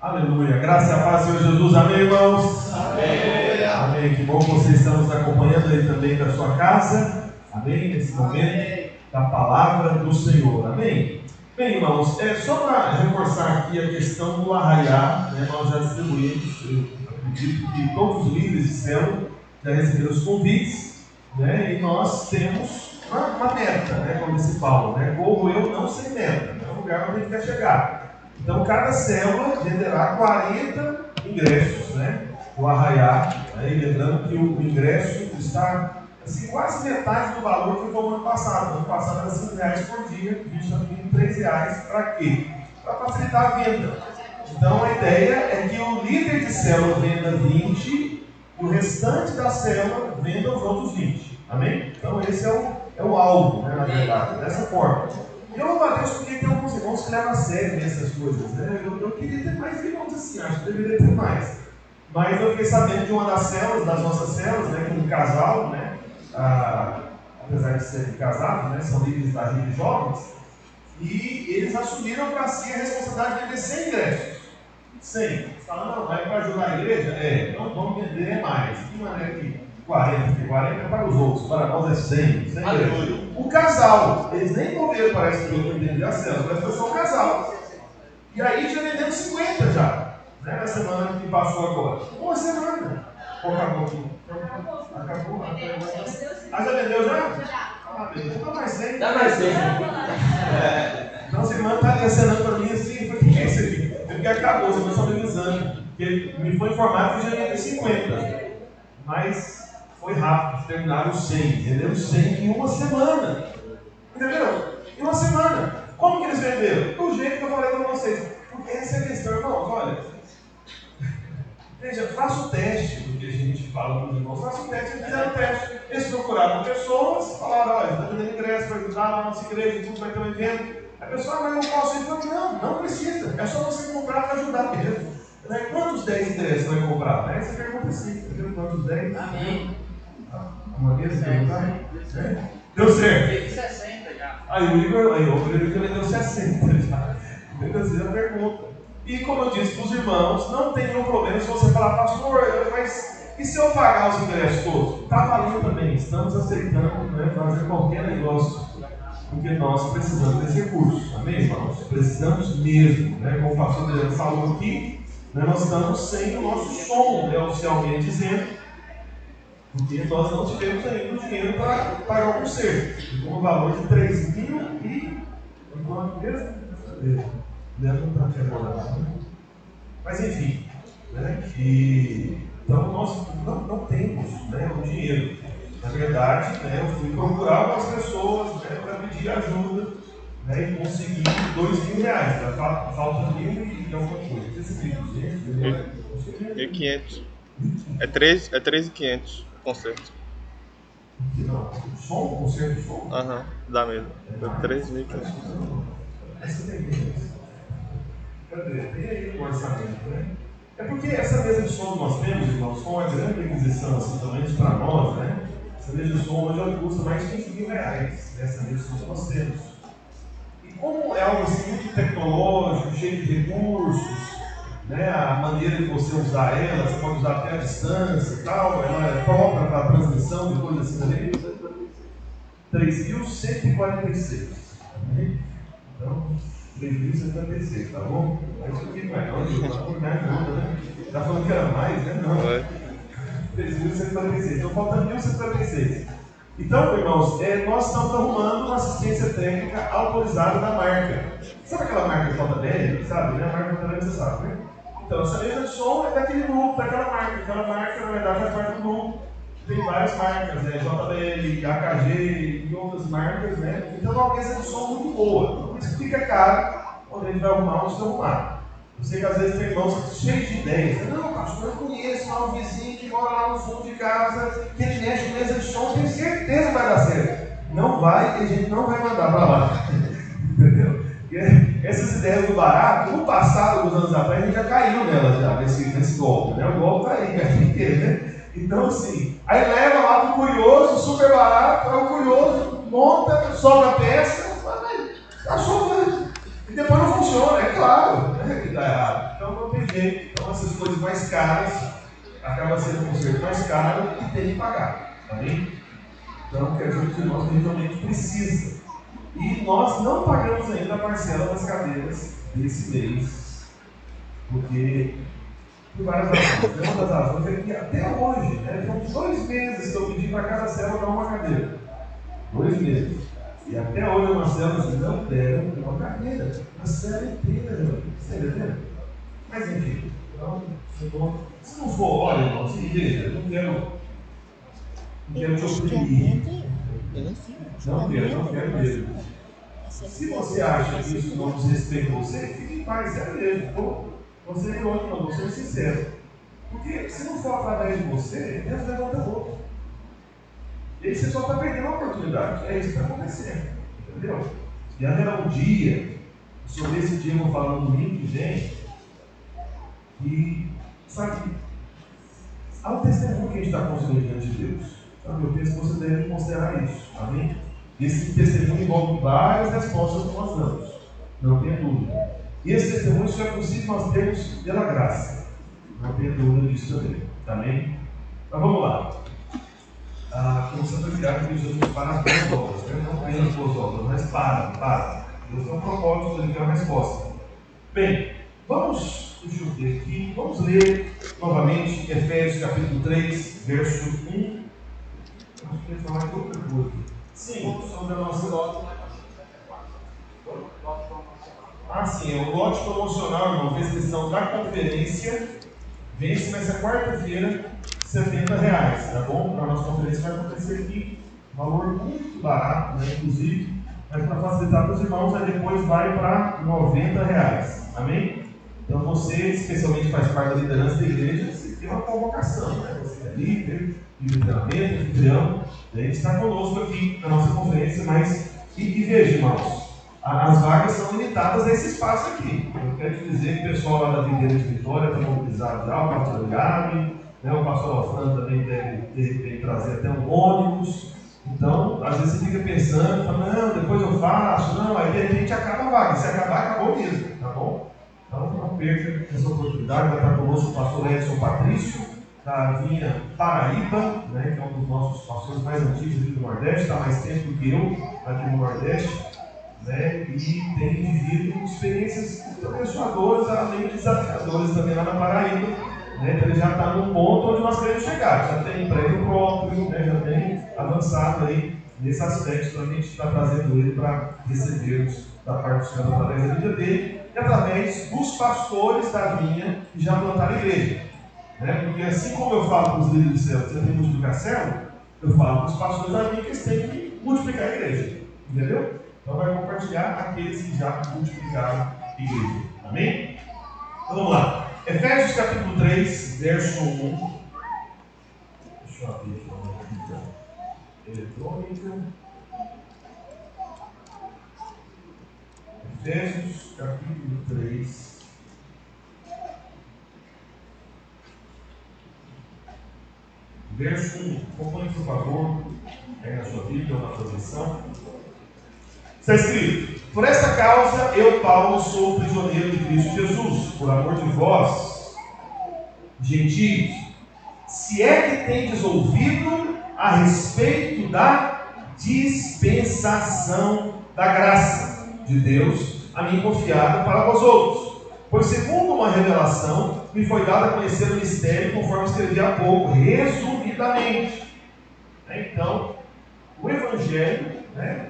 Aleluia. Graça e a paz, Senhor Jesus. Amém, irmãos? Amém. Amém. Que bom que vocês estão nos acompanhando aí também da sua casa. Amém. Nesse momento da palavra do Senhor. Amém. Bem, irmãos, só para reforçar aqui a questão do arraiar, né, nós já distribuímos, eu acredito que todos os líderes de célula já receberam os convites, né, e nós temos uma meta, né, como se fala, né, corro eu não sem meta, é um lugar onde a gente quer chegar. Então, cada célula venderá 40 ingressos, né, do arraiar, né, e lembrando que o ingresso está assim, quase metade do valor que foi o ano passado. Ano passado era R$5 por dia, a gente está pedindo R$3. Para quê? Para facilitar a venda. Então, a ideia é que o líder de célula venda 20 e o restante da célula venda os outros 20. Amém? Então, esse é o alvo, né, na verdade, dessa forma. E eu louvo a Deus porque tem alguns irmãos que levam a sério nessas coisas, né? Eu queria ter mais irmãos assim, acho que deveria ter mais. Mas eu fiquei sabendo de uma das células, das nossas células, né, que um casal, né, apesar de serem casados, né, são líderes da rede jovens, e eles assumiram para si a responsabilidade de vender 100 ingressos. 100. Você fala, não, vai para ajudar a igreja? Não vamos vender mais. Que maneira que 40, porque 40 é para os outros, para nós é 100 ingressos. O casal, eles nem morreram, parece que eu entendi a célula, mas foi só um casal. E aí já vendemos 50 já, né, na semana que passou agora. Uma semana. Ou acabou aqui? Acabou? Já vendeu já? Então dá mais 100. Dá mais 100. Então a semana está acenando para mim assim, foi que é isso aqui? Porque acabou, você vai só me avisando. Porque me foi informado que já vendeu 50. Mas foi rápido, terminaram os 100. Vendemos 100 em uma semana. Entendeu? Em uma semana. Como que eles venderam? Do jeito que eu falei para vocês. Porque essa é a questão, irmãos, olha. Veja, faça o teste do que a gente fala para os irmãos. Faça o teste, eles fizeram o teste. Eles procuraram pessoas, falaram, olha, está vendendo ingresso para ajudar lá na nossa igreja, tudo vai ter um evento. A pessoa, mas não posso ir. Não precisa. É só você comprar para ajudar mesmo. Quantos 10 ingressos vai comprar? Aí você pergunta assim, entendeu? Quantos 10? Amém. Uma vez perguntar? Deu certo. Teve 60 já. Aí o Igor vendeu 60 já. Entendeu? A pergunta. E como eu disse para os irmãos, não tem nenhum problema se você falar, pastor, mas e se eu pagar os ingressos todos? Está valendo também, estamos aceitando, né, fazer qualquer negócio, porque nós precisamos desse recurso, amém, irmãos? Precisamos mesmo, né? Como o pastor Adriano falou aqui, né, nós estamos sem o nosso som, né, oficialmente dizendo, porque nós não tivemos ainda o dinheiro para pagar o concerto, com um valor de 3 mil e... quanto mesmo? Não está preparado. Mas enfim, né? Então nós não temos, né, o dinheiro. Na verdade, né, eu fui procurar algumas pessoas, né, para pedir ajuda, né, e consegui R$2.000. Falta 1.000 e alguma coisa. Esse livro, gente. 1.500. É 3.500 o concerto. Não, som, concerto de som? Aham, dá mesmo. 3.500. Essa tem mesmo. Tem aí o orçamento, né? É porque essa mesa de som que nós temos, irmãos, foi uma grande aquisição, assim, também para nós, né? Essa mesa de som hoje custa mais de R$15.000, essa mesa de som que nós temos. E como é algo assim muito tecnológico, cheio de recursos, né? A maneira de você usar ela, você pode usar até a distância e tal, ela é própria para a transmissão, depois assim também. 3.146. Então, 3.176, tá bom? Mas isso aqui não é não, tá por mais nada, né? Tá falando que era mais, né? Não. 3.146, então falta 1.146. Então, irmãos, nós estamos arrumando uma assistência técnica autorizada da marca. Sabe aquela marca JBL, sabe? Né? A marca JBL você sabe, né? Então, essa mesa de som é daquele grupo, daquela marca. Aquela marca, na verdade, faz parte do grupo. Tem várias marcas, né? JBL, AKG e outras marcas, né? Então é uma mesa de som muito boa. Por isso que fica caro quando a gente vai arrumar onde arrumar. Eu sei que às vezes tem irmãos cheios de ideias. Não, pastor, eu conheço lá um vizinho que mora lá no fundo de casa, que ele mexe com mesa de som, tenho certeza que vai dar certo. Não vai, e a gente não vai mandar para lá. Entendeu? E essas ideias do barato, no passado, alguns anos atrás, a gente já caiu nelas, já, nesse golpe. Né? O golpe está aí, a gente tem, né? Então, assim, aí leva lá para o curioso, super barato, aí o curioso monta, sobra a peça, mas achou, né? E depois não funciona, é claro, né? Que dá errado. Então não tem tem jeito. Então essas coisas mais caras acaba sendo um conserto mais caro e tem que pagar. Tá bem? Então quer dizer que nós realmente precisa. E nós não pagamos ainda a parcela das cadeiras desse mês. Porque, por várias razões. Uma das razões é que até hoje, né, são 2 meses que eu pedi para cada célula dar uma cadeira. 2 meses. E até hoje uma célula não deram uma cadeira. A célula inteira, você está entendendo? Mas enfim, então, se não for, olha, irmão, se igreja, eu não quero te oprimir. Não quero mesmo. Se você acha que isso não desrespeita você, fique em paz, é mesmo. Você é irônico, não, vou ser sincero. Porque se não for através de você, Deus levanta outro. E aí você só está perdendo a oportunidade. É isso que está acontecendo. Entendeu? E haverá um dia, sobre esse dia eu vou falar no domingo que vem, e sabe, há um testemunho que a gente está construindo diante de Deus. Sabe, eu penso que você deve considerar isso. Amém? Esse testemunho envolve várias respostas que nós damos. Não tenha dúvida. E esse testemunho só é possível nós termos pela graça. Não tenha dúvida disso também. Amém? Mas vamos lá. Como você foi criado que Jesus para as boas obras. Né? Não apenas boas obras, mas para. Deus tem um propósito, ele tem uma resposta. Bem, deixa eu ver aqui, vamos ler novamente Efésios capítulo 3, verso 1. Acho que ele falar de outra coisa. Sim, sobre a nossa lote. Sim, o lote promocional, irmão, fez questão da conferência, vence nessa quarta-feira, R$70, tá bom? Para a nossa conferência vai acontecer aqui, valor muito barato, né, inclusive, mas para facilitar para os irmãos, aí depois vai para R$90, amém? Então você, especialmente faz parte da liderança da igreja, você tem uma convocação, né? Você é líder, treinamento, anfitrião, a gente está conosco aqui na nossa conferência, mas e veja, irmãos, as vagas são limitadas a esse espaço aqui. Eu quero te dizer que o pessoal lá da Videira de Vitória está mobilizado já, o pastor Gabi, né, o pastor Alfredo também deve trazer até um ônibus. Então, às vezes você fica pensando, fala, não, depois eu faço, não, aí de repente acaba a vaga, se acabar, acabou mesmo, tá bom? Então, não perca essa oportunidade, vai estar conosco o pastor Edson Patrício, da Vinha Paraíba, né, que é um dos nossos pastores mais antigos aqui do Nordeste, está mais tempo do que eu aqui no Nordeste, né, e tem vivido experiências muito abençoadoras, além de desafiadoras também lá na Paraíba, né, então ele já está num ponto onde nós queremos chegar, já tem prédio próprio, né, já tem avançado aí nesse aspecto, então a gente está trazendo ele para recebermos da parte do Senhor através da vida dele e através dos pastores da Vinha que já plantaram a igreja. Né? Porque assim como eu falo para os líderes do céu, você tem que multiplicar céu, eu falo para os pastores da Vinha que eles têm que multiplicar a igreja. Entendeu? Então vai compartilhar aqueles que já multiplicaram a igreja. Amém? Então vamos lá. Efésios capítulo 3, verso 1. Deixa eu abrir aqui uma fita eletrônica. Efésios capítulo 3. Verso 1. Acompanhe, por favor, aí na sua Bíblia ou na sua versão. Está escrito: por esta causa eu, Paulo, sou prisioneiro de Cristo Jesus, por amor de vós, gentios, se é que tendes ouvido a respeito da dispensação da graça de Deus a mim confiada para vós outros. Pois segundo uma revelação, me foi dado a conhecer o mistério, conforme escrevi há pouco, resumidamente. Então, o Evangelho, né,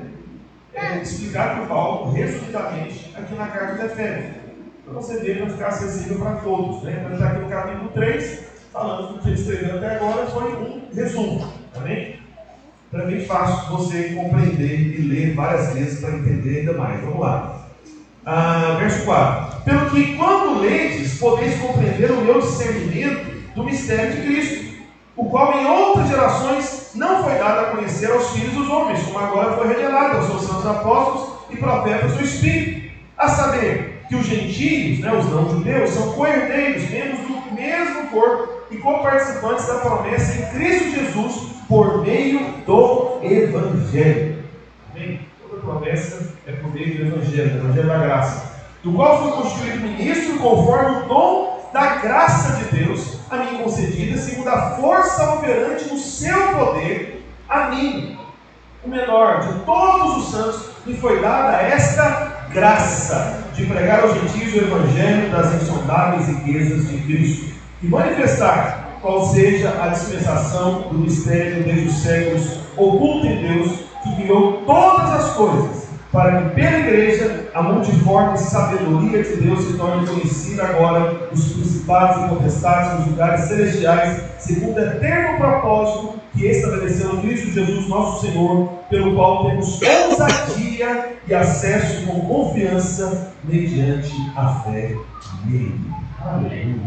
é explicado por Paulo, resumidamente, aqui na carta de Efésios. Para você ver, para ficar acessível para todos. Né? Então, ele está aqui no capítulo 3, falando que o que ele escreveu até agora foi um resumo. Amém? Então é bem fácil você compreender e ler várias vezes para entender ainda mais. Vamos lá. Verso 4. Pelo que, quando ledes, podeis compreender o meu discernimento do mistério de Cristo, o qual em outras gerações não foi dado a conhecer aos filhos dos homens, como agora foi revelado aos seus santos apóstolos e profetas do Espírito, a saber que os gentios, né, os não-judeus, são co-herdeiros, membros do mesmo corpo e co-participantes da promessa em Cristo Jesus por meio do Evangelho. Amém? Toda promessa é por meio do Evangelho da graça, do qual foi constituído ministro conforme o dom da graça de Deus a mim concedida, segundo a força operante no seu poder, a mim, o menor de todos os santos, me foi dada esta graça de pregar aos gentios o evangelho das insondáveis riquezas de Cristo e manifestar qual seja a dispensação do mistério desde os séculos oculto em Deus, que criou todas as coisas, para que pela igreja a multiforme sabedoria de Deus se torne conhecida agora dos principados e potestades nos lugares celestiais, segundo o eterno propósito que estabeleceu em Cristo Jesus nosso Senhor, pelo qual temos ousadia e acesso com confiança mediante a fé nele. Aleluia.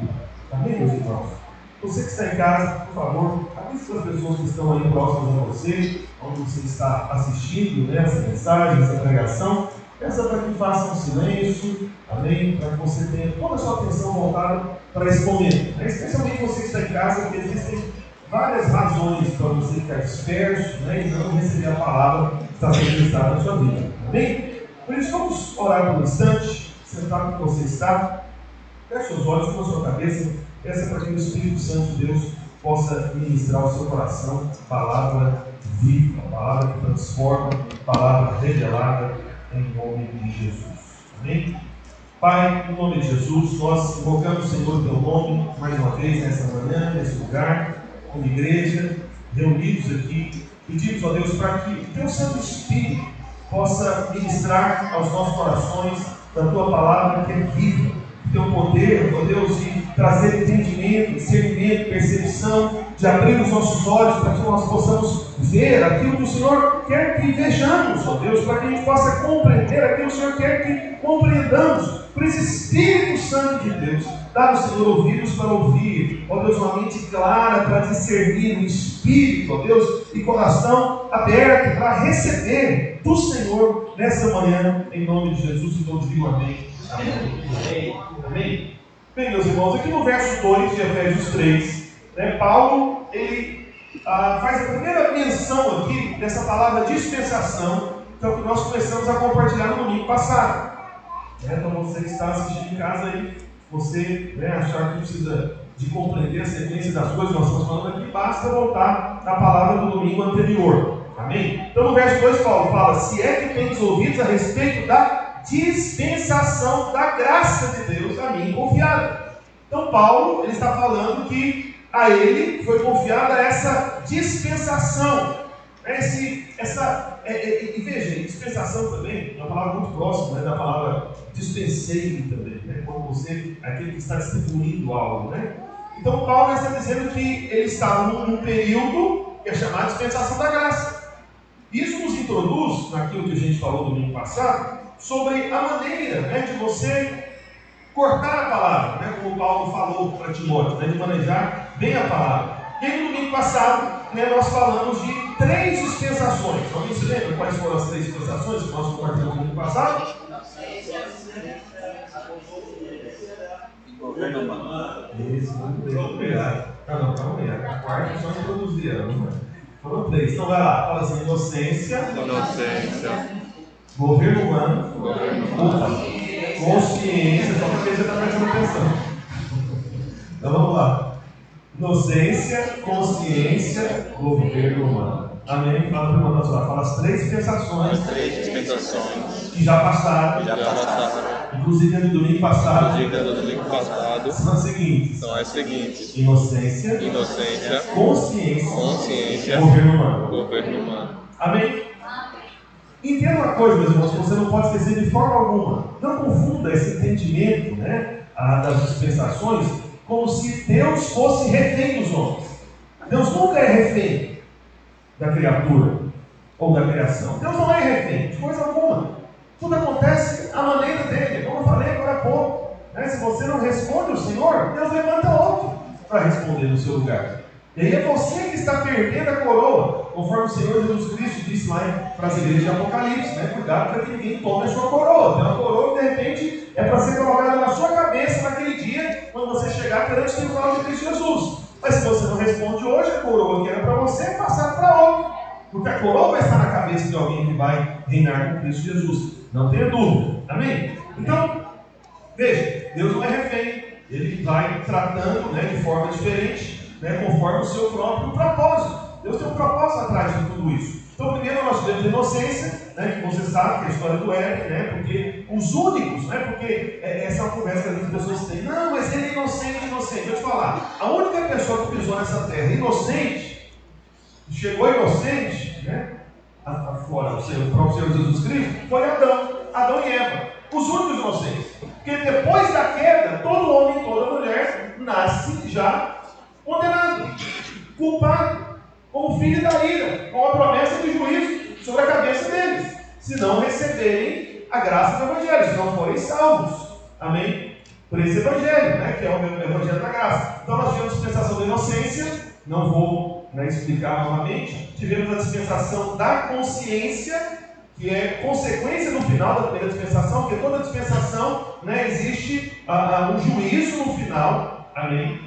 Amém, meus irmãos? Você que está em casa, por favor, avise as pessoas que estão aí próximas a você, onde você está assistindo, né, essa mensagem, essa pregação. Peça para que façam um silêncio, amém? Para que você tenha toda a sua atenção voltada para esse momento. Especialmente você que está em casa, porque existem várias razões para você ficar disperso, né, e não receber a palavra que está sendo ministrada na sua vida. Amém? Por isso, vamos orar por um instante, sentar como você está, feche os olhos com a sua cabeça. Peça para que o Espírito Santo de Deus possa ministrar ao seu coração palavra viva, palavra que transforma, palavra revelada em nome de Jesus. Amém? Pai, em nome de Jesus, nós invocamos, Senhor, teu nome mais uma vez nessa manhã, nesse lugar, como igreja, reunidos aqui. Pedimos a Deus para que o teu Santo Espírito possa ministrar aos nossos corações da tua palavra que é viva. Teu poder, ó Deus, de trazer entendimento, discernimento, percepção, de abrir os nossos olhos para que nós possamos ver aquilo que o Senhor quer que vejamos, ó Deus, para que a gente possa compreender aquilo que o Senhor quer que compreendamos. Por esse Espírito Santo de Deus, dá-nos, Senhor, ouvidos para ouvir, ó Deus, uma mente clara para discernir, um espírito, ó Deus, e coração aberto para receber do Senhor nessa manhã, em nome de Jesus, e todos digam amém. Amém. Amém. Bem, meus irmãos, aqui no verso 2 de Efésios 3, né, Paulo ele faz a primeira menção aqui dessa palavra dispensação, que é o que nós começamos a compartilhar no domingo passado. Então você que está assistindo em casa aí, você, né, achar que precisa de compreender a sequência das coisas que nós estamos falando aqui, basta voltar na palavra do domingo anterior. Amém? Então no verso 2 Paulo fala: se é que tens ouvidos a respeito da dispensação da graça de Deus a mim confiada. Então Paulo ele está falando que a ele foi confiada essa dispensação. E veja, dispensação também é uma palavra muito próxima, né, da palavra dispenseiro também, né, quando você é aquele que está distribuindo algo, né? Então Paulo está dizendo que ele estava num período que é chamado dispensação da graça. Isso nos introduz naquilo que a gente falou no domingo passado, sobre a maneira, né, de você cortar a palavra, né, como Paulo falou para Timóteo, né, de manejar bem a palavra. E aí no domingo passado, né, nós falamos de 3 dispensações. Alguém se lembra quais foram as 3 dispensações que nós compartilhamos no domingo passado? Isso, muito bem, obrigado. Não, calma aí, a quarta só introduzir ela, não é? Foram 3. Então vai lá, fala assim: inocência. Governo humano, consciência, só porque você está prestando atenção. Então vamos lá. Inocência, consciência, governo humano. Amém? Fala para o irmão da sua. Fala as 3 dispensações. Que já passaram. Inclusive no domingo passado. São as seguintes. Inocência, consciência, governo humano. Amém? Entenda uma coisa, meus irmãos, que você não pode esquecer de forma alguma. Não confunda esse entendimento, né, das dispensações como se Deus fosse refém dos homens. Deus nunca é refém da criatura ou da criação. Deus não é refém de coisa alguma. Tudo acontece à maneira dele, como eu falei agora há pouco. Né? Se você não responde ao Senhor, Deus levanta outro para responder no seu lugar. E aí é você que está perdendo a coroa, conforme o Senhor Jesus Cristo disse lá para as igrejas de Apocalipse, né? Cuidado para que ninguém tome a sua coroa. Tem uma coroa que de repente é para ser colocada na sua cabeça naquele dia, quando você chegar perante o tribunal de Cristo Jesus. Mas se você não responde hoje, a coroa que era para você é passada para outro. Porque a coroa vai estar na cabeça de alguém que vai reinar com Cristo Jesus. Não tenha dúvida. Amém? Então, veja, Deus não é refém ele vai tratando, né, de forma diferente, né, conforme o seu próprio propósito. Deus tem um propósito atrás de tudo isso. Então, primeiro nós temos a inocência, né, que você sabe que é a história do Éden, né, porque os únicos, né, porque essa é uma conversa que as pessoas têm. Não, mas ele é inocente, inocente. Deixa eu te falar, a única pessoa que pisou nessa terra inocente, chegou inocente, né, fora o próprio Senhor Jesus Cristo, foi Adão e Eva, os únicos inocentes. Porque depois da queda, todo homem, toda mulher nasce já condenado, culpado, como filho da ira, com a promessa de juízo sobre a cabeça deles, se não receberem a graça do Evangelho, se não forem salvos. Amém? Por esse Evangelho, né, que é o Evangelho da graça. Então nós tivemos a dispensação da inocência, não vou, né, explicar novamente. Tivemos a dispensação da consciência, que é consequência no final da primeira dispensação, porque toda dispensação, né, existe um juízo no final. Amém?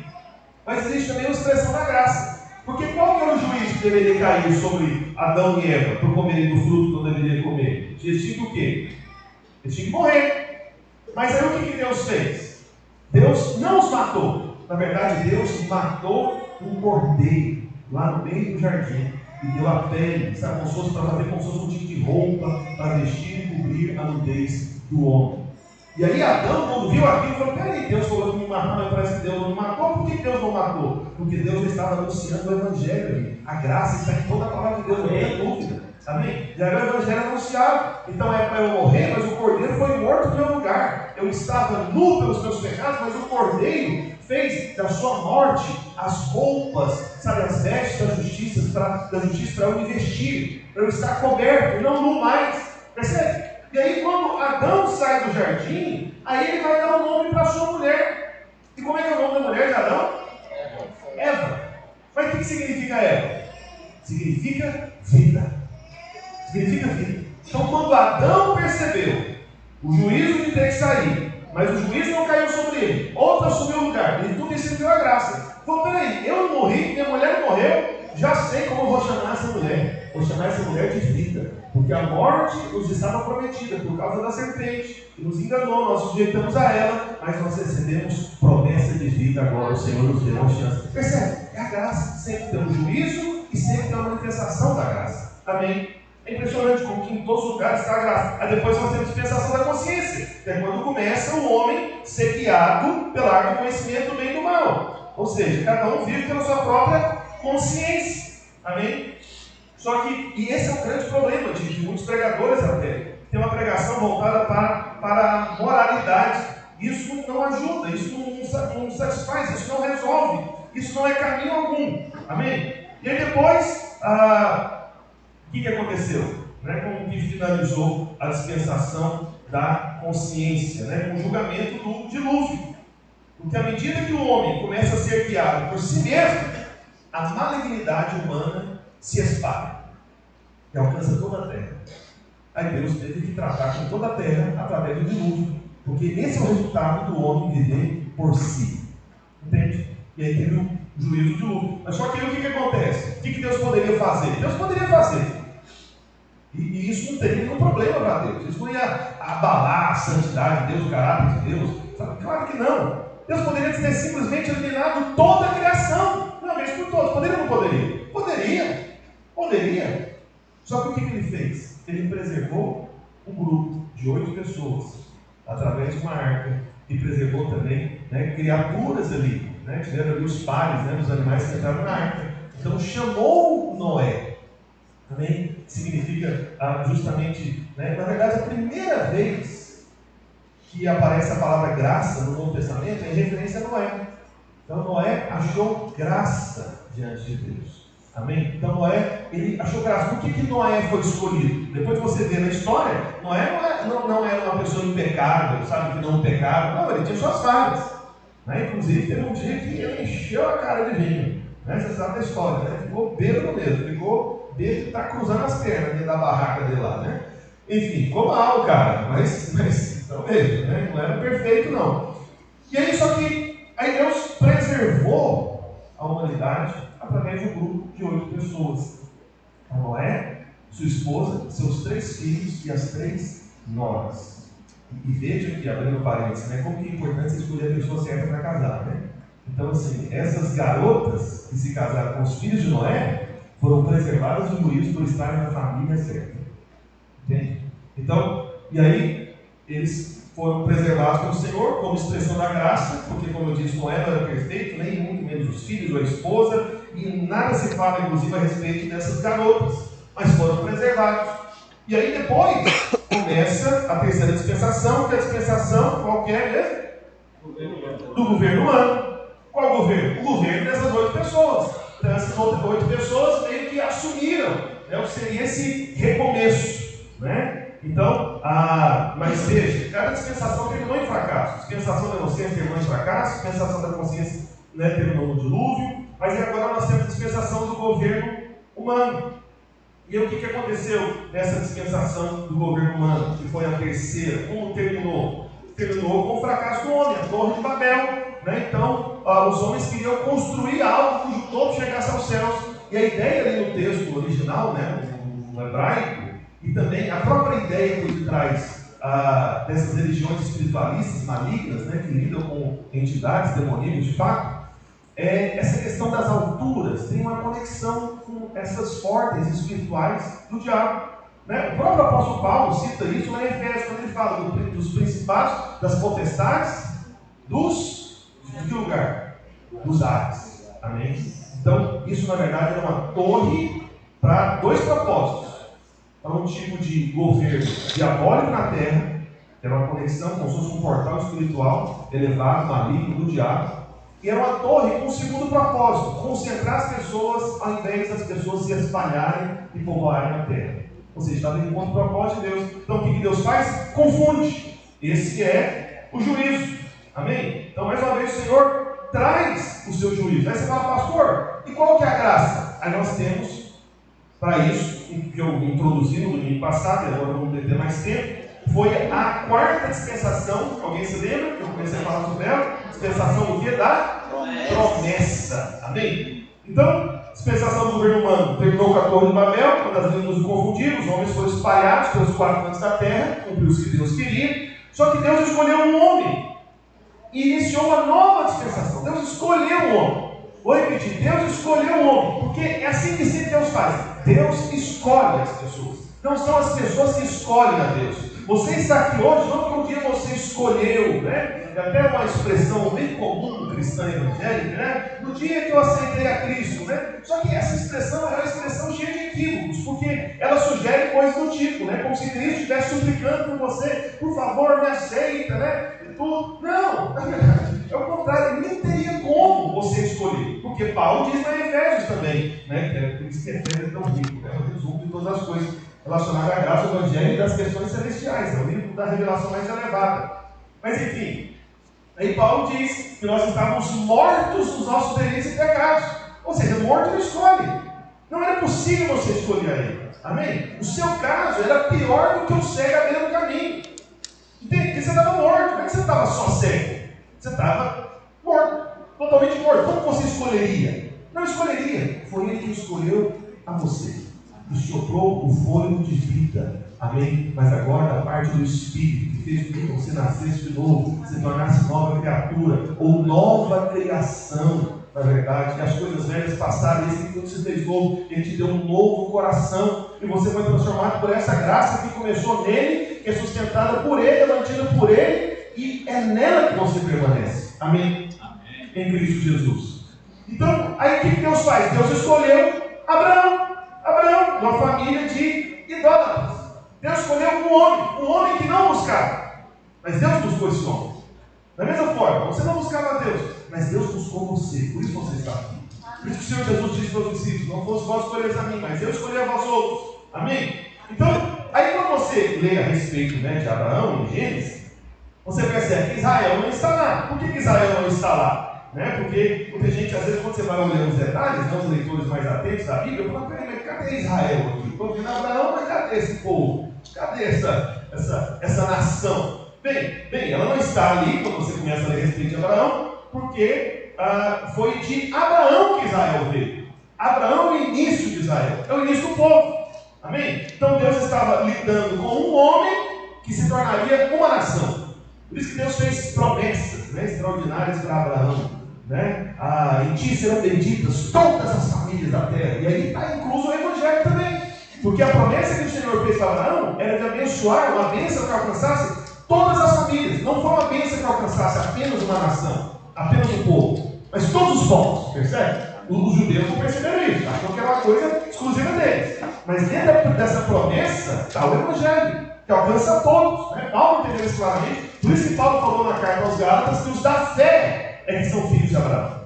Mas existe também a expressão da graça. Porque qual que era o juízo que deveria cair sobre Adão e Eva por comerem do fruto que não deveriam comer? Eles tinham o quê? Eles tinham que morrer. Mas aí o que Deus fez? Deus não os matou. Na verdade, Deus matou um cordeiro lá no meio do jardim e deu a pele, sabe, como se fosse para fazer como se fosse um tipo de roupa para vestir e cobrir a nudez do homem. E aí Adão, quando viu aquilo, falou: peraí, Deus falou que me matou, mas parece que Deus não me matou. Por que Deus não matou? Porque Deus estava anunciando o Evangelho. A graça está em toda a palavra de Deus, não tem dúvida. Amém? Já era o Evangelho anunciado. Então é para eu morrer, mas o Cordeiro foi morto no meu lugar. Eu estava nu pelos meus pecados, mas o Cordeiro fez da sua morte as roupas, sabe, as vestes da justiça para eu me vestir, para eu estar coberto e não nu mais. Percebe? E aí quando Adão sai do jardim, aí ele vai dar um nome para a sua mulher. E como é que é o nome da mulher de Adão? Eva. Mas o que significa Eva? Significa vida. Significa vida. Então quando Adão percebeu o juízo de ter que sair, mas o juízo não caiu sobre ele, outro assumiu o lugar, ele tudo recebeu a graça. Falou: peraí, eu não morri, minha mulher não morreu, já sei como eu vou chamar essa mulher. Vou chamar essa mulher de vida, porque a morte nos estava prometida por causa da serpente, que nos enganou, nós sujeitamos a ela, mas nós recebemos promessa de vida agora, o Senhor nos deu uma chance. Percebe? É a graça, sempre tem um juízo e sempre tem uma manifestação da graça. Amém? É impressionante como que em todos os lugares está a graça. Aí depois nós temos a dispensação da consciência, que é quando começa o homem ser guiado pela árvore do conhecimento do bem e do mal. Ou seja, cada um vive pela sua própria consciência. Amém? Só que, e esse é o grande problema de muitos pregadores até. Tem uma pregação voltada para a moralidade. Isso não ajuda, isso não satisfaz, isso não resolve, isso não é caminho algum. Amém? E aí depois, o que aconteceu? Né? Como que finalizou a dispensação da consciência, né? Com o julgamento do dilúvio. Porque à medida que o homem começa a ser guiado por si mesmo, a malignidade humana se espalha e alcança toda a terra. Aí Deus teve que tratar com toda a terra através do dilúvio, porque esse é o resultado do homem viver por si. Entende? E aí teve o juízo do dilúvio. Mas só que aí o que acontece? O que Deus poderia fazer? Deus poderia fazer. E isso não teria nenhum problema para Deus. Isso não ia abalar a santidade de Deus, o caráter de Deus. Sabe? Claro que não. Deus poderia ter simplesmente eliminado toda a criação, de uma vez por todas. Poderia ou não poderia? Poderia. Poderia. Só que o que ele fez? Ele preservou um grupo de 8 pessoas, através de uma arca, e preservou também, né, criaturas ali, né, tiveram ali os pares, né, dos animais que entraram na arca. Então chamou Noé. Amém? Significa justamente, né, na verdade, a primeira vez que aparece a palavra graça no Novo Testamento é em referência a Noé. Então Noé achou graça diante de Deus. Amém? Então Noé, ele achou graça. Por que Noé foi escolhido? Depois você vê na história, Noé não era uma pessoa impecável, sabe, que não pecava. Não, ele tinha suas falhas. Né? Inclusive, teve um dia que ele encheu a cara de vinho. Né? Você sabe da história, né? Ficou bêbado mesmo, ficou bêbado, está cruzando as pernas dentro da barraca dele lá, né? Enfim, ficou mal, cara, mas então veja, né? Não era perfeito, não. E aí, só que aí Deus preservou a humanidade através de um grupo de 8 pessoas. Noé, sua esposa, seus 3 filhos e as 3 noras. E veja aqui, abrindo parênteses, né, como que é importante você escolher a pessoa certa para casar, né? Então, assim, essas garotas que se casaram com os filhos de Noé foram preservadas do juízo por estarem na família certa. Entende? Então, e aí, eles foram preservados pelo Senhor como expressão da graça, porque, como eu disse, Noé não era perfeito, nem muito menos os filhos ou a esposa, e nada se fala, inclusive, a respeito dessas garotas, mas foram preservados. E aí, depois, começa a terceira dispensação, que é a dispensação qualquer mesmo? Do governo humano. Qual governo? O governo dessas 8 pessoas. Então, essas 8 pessoas meio que assumiram, né, o que seria esse recomeço, né? Então, mas veja, cada dispensação terminou em fracasso. Dispensação da inocência terminou em fracasso, dispensação da consciência, né, terminou no dilúvio, mas agora nós temos a dispensação do governo humano. E o que aconteceu nessa dispensação do governo humano, que foi a terceira? Como terminou? Terminou com o fracasso do homem, a Torre de Babel, né? Então, os homens queriam construir algo cujo topo chegasse aos céus. E a ideia ali no texto original, né, no hebraico, e também a própria ideia por detrás dessas religiões espiritualistas malignas, né, que lidam com entidades demoníacas de fato, essa questão das alturas tem uma conexão com essas ordens espirituais do diabo, né? O próprio apóstolo Paulo cita isso lá em Efésios, quando ele fala dos principados, das potestades, de que lugar? Dos ares. Amém? Então, isso na verdade era uma torre para 2 propósitos. Para um tipo de governo diabólico na terra, que era uma conexão como se fosse um portal espiritual elevado, maligno do diabo. E era uma torre com um segundo propósito: concentrar as pessoas ao invés das pessoas se espalharem e povoarem a terra. Ou seja, estava indo contra o propósito de Deus. Então o que Deus faz? Confunde. Esse é o juízo. Amém? Então mais uma vez o Senhor traz o seu juízo. Aí você fala, pastor, e qual que é a graça? Aí nós temos, para isso, que eu introduzi no domingo passado, e agora vamos ter mais tempo, foi a 4ª dispensação. Alguém se lembra? Eu comecei a falar sobre ela. Dispensação do que? Da promessa. Amém? Então, dispensação do governo humano terminou com a Torre de Babel, quando as línguas se confundiram, os homens foram espalhados pelos 4 cantos da terra, cumpriu o que Deus queria. Só que Deus escolheu um homem e iniciou uma nova dispensação. Deus escolheu um homem. Vou repetir, Deus escolheu um homem, porque é assim que sempre Deus faz. Deus escolhe as pessoas. Não são as pessoas que escolhem a Deus. Você está aqui hoje não porque um dia você escolheu, né? É até uma expressão bem comum cristã evangélica, né? No dia que eu aceitei a Cristo, né? Só que essa expressão é uma expressão cheia de equívocos, porque ela sugere coisas do tipo, né? Como se Cristo estivesse suplicando por você, por favor, me aceita, né? E tudo. Não, na verdade, é o contrário, nem teria como você escolher. Porque Paulo diz na Efésios também, né? É por isso que Efésios é tão rico, é o resumo de todas as coisas relacionadas à graça, ao evangelho e das questões celestiais, é o livro da revelação mais elevada. Mas enfim, aí Paulo diz que nós estávamos mortos nos nossos delitos e pecados. Ou seja, morto não escolhe. Não era possível você escolher a ele. Amém? O seu caso era pior do que o cego à beira do caminho. Entende? Porque você estava morto. Não é que você estava só cego. Você estava morto. Totalmente morto. Como você escolheria? Não escolheria. Foi ele que escolheu a você. E soprou o fôlego de vida. Amém? Mas agora da parte do Espírito, que fez com que você nascesse de novo, se tornasse nova criatura, ou nova criação, na verdade, que as coisas velhas passaram, e esse que você fez novo, ele te deu um novo coração, e você foi transformado por essa graça que começou nele, que é sustentada por ele, é mantida por ele, e é nela que você permanece. Amém? Amém. Em Cristo Jesus. Então, aí o que Deus faz? Deus escolheu Abraão, uma família de idólatras. Deus escolheu um homem que não buscava, mas Deus buscou esse homem. Da mesma forma, você não buscava Deus, mas Deus buscou você, por isso você está aqui. Por isso que o Senhor Jesus disse para os discípulos: não fosse vós escolheres a mim, mas eu escolhi a vós outros. Amém? Então, aí quando você lê a respeito, né, de Abraão em Gênesis, você percebe que Israel não está lá. Por que Israel não está lá? Né? Porque muita gente, às vezes, quando você vai olhando os detalhes, né, os leitores mais atentos da Bíblia, fala: peraí, cadê Israel aqui? Estou vendo Abraão, mas cadê esse povo? Cadê essa nação? Bem, ela não está ali quando você começa a ler a respeito de Abraão, porque foi de Abraão que Israel veio. Abraão é o início de Israel, é o início do povo. Amém? Então Deus estava lidando com um homem que se tornaria uma nação. Por isso que Deus fez promessas, né, extraordinárias para Abraão. Né? Em ti serão benditas todas as famílias da terra. E aí está incluso o Evangelho também. Porque a promessa que o Senhor fez para Abraão era de abençoar, uma bênção que alcançasse todas as famílias. Não foi uma bênção que alcançasse apenas uma nação, apenas um povo, mas todos os povos, percebe? Os judeus não perceberam isso, acham que era uma coisa exclusiva deles. Mas dentro dessa promessa está o Evangelho, que alcança a todos. Né? Paulo entendeu isso claramente. Por isso que Paulo falou na carta aos Gálatas que os da fé é que são filhos de Abraão.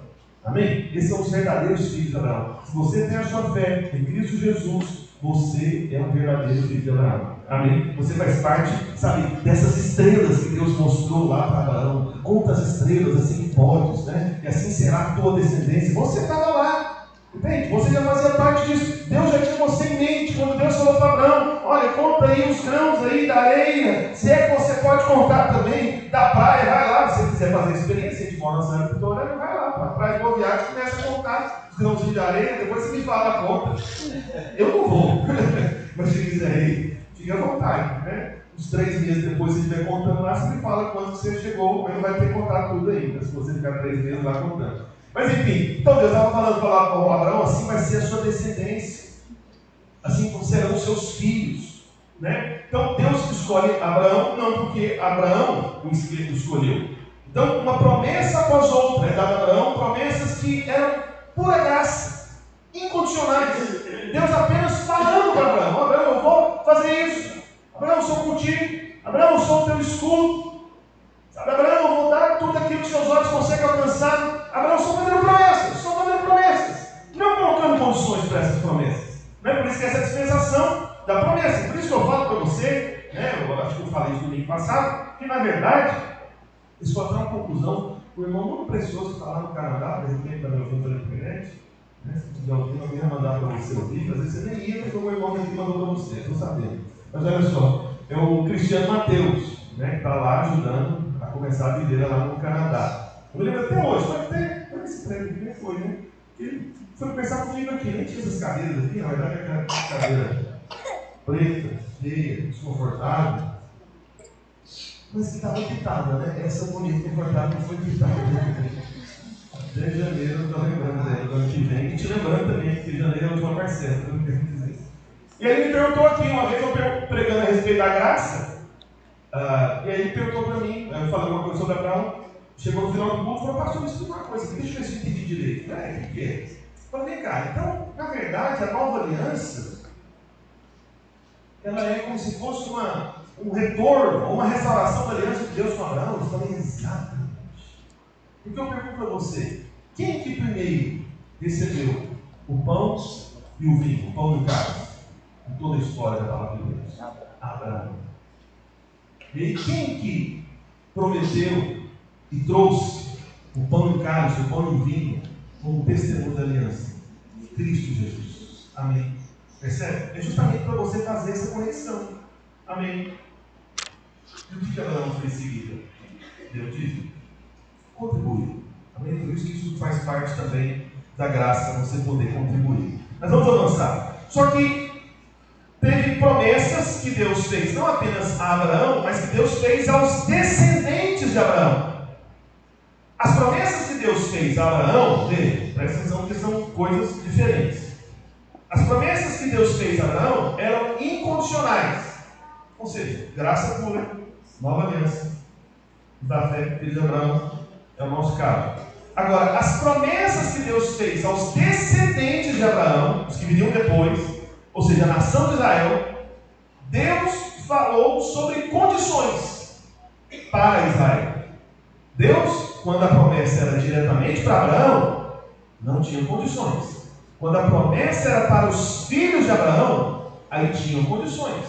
Amém? Esses são os verdadeiros filhos de Abraão. Se você tem a sua fé em Cristo Jesus, você é um verdadeiro filho de Abraão. Amém? Você faz parte, sabe, dessas estrelas que Deus mostrou lá para Abraão. Conta as estrelas assim em pódios, né? E assim será a tua descendência. Você estava lá. Entende? Você já fazia parte disso. Deus já tinha você em mente quando Deus falou para Abraão: olha, conta aí os grãos aí da areia. Se é que você pode contar também da praia, vai lá. Se você quiser fazer experiência de mora na cidade vitorana, vai lá para a praia de Boa Viagem, começa a contar os grãozinhos de areia. Depois você me fala a conta. Eu não vou. Mas se quiser ir, fique à vontade, né? Uns 3 meses depois, se estiver contando lá, você me fala quando você chegou, mas não vai ter que contar tudo ainda, se você ficar 3 meses lá contando. Mas enfim, então Deus estava falando para o Abraão: assim vai ser a sua descendência, assim serão os seus filhos. Né? Então Deus escolhe Abraão, não porque Abraão o escolheu. Então, uma promessa após outra, dada a Abraão, promessas que eram pura graça, incondicionais. Deus apenas falando para Abraão: Abraão, eu vou fazer isso. Abraão, eu sou contigo. Abraão, eu sou o teu escudo. Sabe, Abraão, eu vou dar tudo aquilo que seus olhos conseguem alcançar. Abraão, só fazendo promessas, não colocando condições para essas promessas. Não é por isso que essa é a dispensação da promessa. Por isso que eu falo para você, né, eu acho que eu falei isso no domingo passado, que na verdade, isso foi até uma conclusão. O irmão muito precioso que está lá no Canadá, de repente está me ouvindo pela internet, né, se quiser ouvir, alguém vai mandar para você ouvir, às vezes você nem ia, porque o irmão aqui mandou para você, estou sabendo. Mas olha só, é o Cristiano Mateus, né, que está lá ajudando a começar a viver lá no Canadá. Eu me lembro até hoje, mas até esse prêmio aqui nem foi, né? Ele foi conversar comigo aqui, nem tinha essas cadeiras aqui, na verdade é aquela cadeira preta, feia, desconfortável, mas que estava quitada, né? Essa bonita, confortável, não foi quitada. Desde janeiro eu estou lembrando dela, do ano que vem, e te lembrando também que janeiro é a última parcela, não quero dizer isso. E aí ele me perguntou aqui, uma vez eu pregando a respeito da graça, e aí ele perguntou para mim, eu falei uma coisa sobre Abraão. Chegou no final do culto e falou: pastor, me explica uma coisa, deixa eu ver se eu entendi direito. O que é? Eu falei: vem cá, então, na verdade, a nova aliança, ela é como se fosse um retorno, ou uma restauração da aliança de Deus com Abraão. Eu falei: exatamente. Porque eu pergunto para você, quem que primeiro recebeu o pão e o vinho, o pão e o cálice, em toda a história da palavra de Deus? Abraão. E quem que prometeu e trouxe o pão e o cálice, o pão e o vinho, como testemunho da aliança? Cristo Jesus. Amém. Percebe? É justamente para você fazer essa conexão. Amém. E o que Abraão fez em seguida? Deu dízimo? Contribui. Amém? Por isso que isso faz parte também da graça, você poder contribuir. Mas vamos avançar. Só que teve promessas que Deus fez, não apenas a Abraão, mas que Deus fez aos descendentes de Abraão. As promessas que Deus fez a Abraão, presta atenção que são coisas diferentes. As promessas que Deus fez a Abraão eram incondicionais. Ou seja, graça pura, nova aliança, da fé, filho de Abraão, é o nosso caso. Agora, as promessas que Deus fez aos descendentes de Abraão, os que viriam depois, ou seja, a nação de Israel, Deus falou sobre condições para Israel. Deus, quando a promessa era diretamente para Abraão, não tinha condições. Quando a promessa era para os filhos de Abraão, aí tinham condições.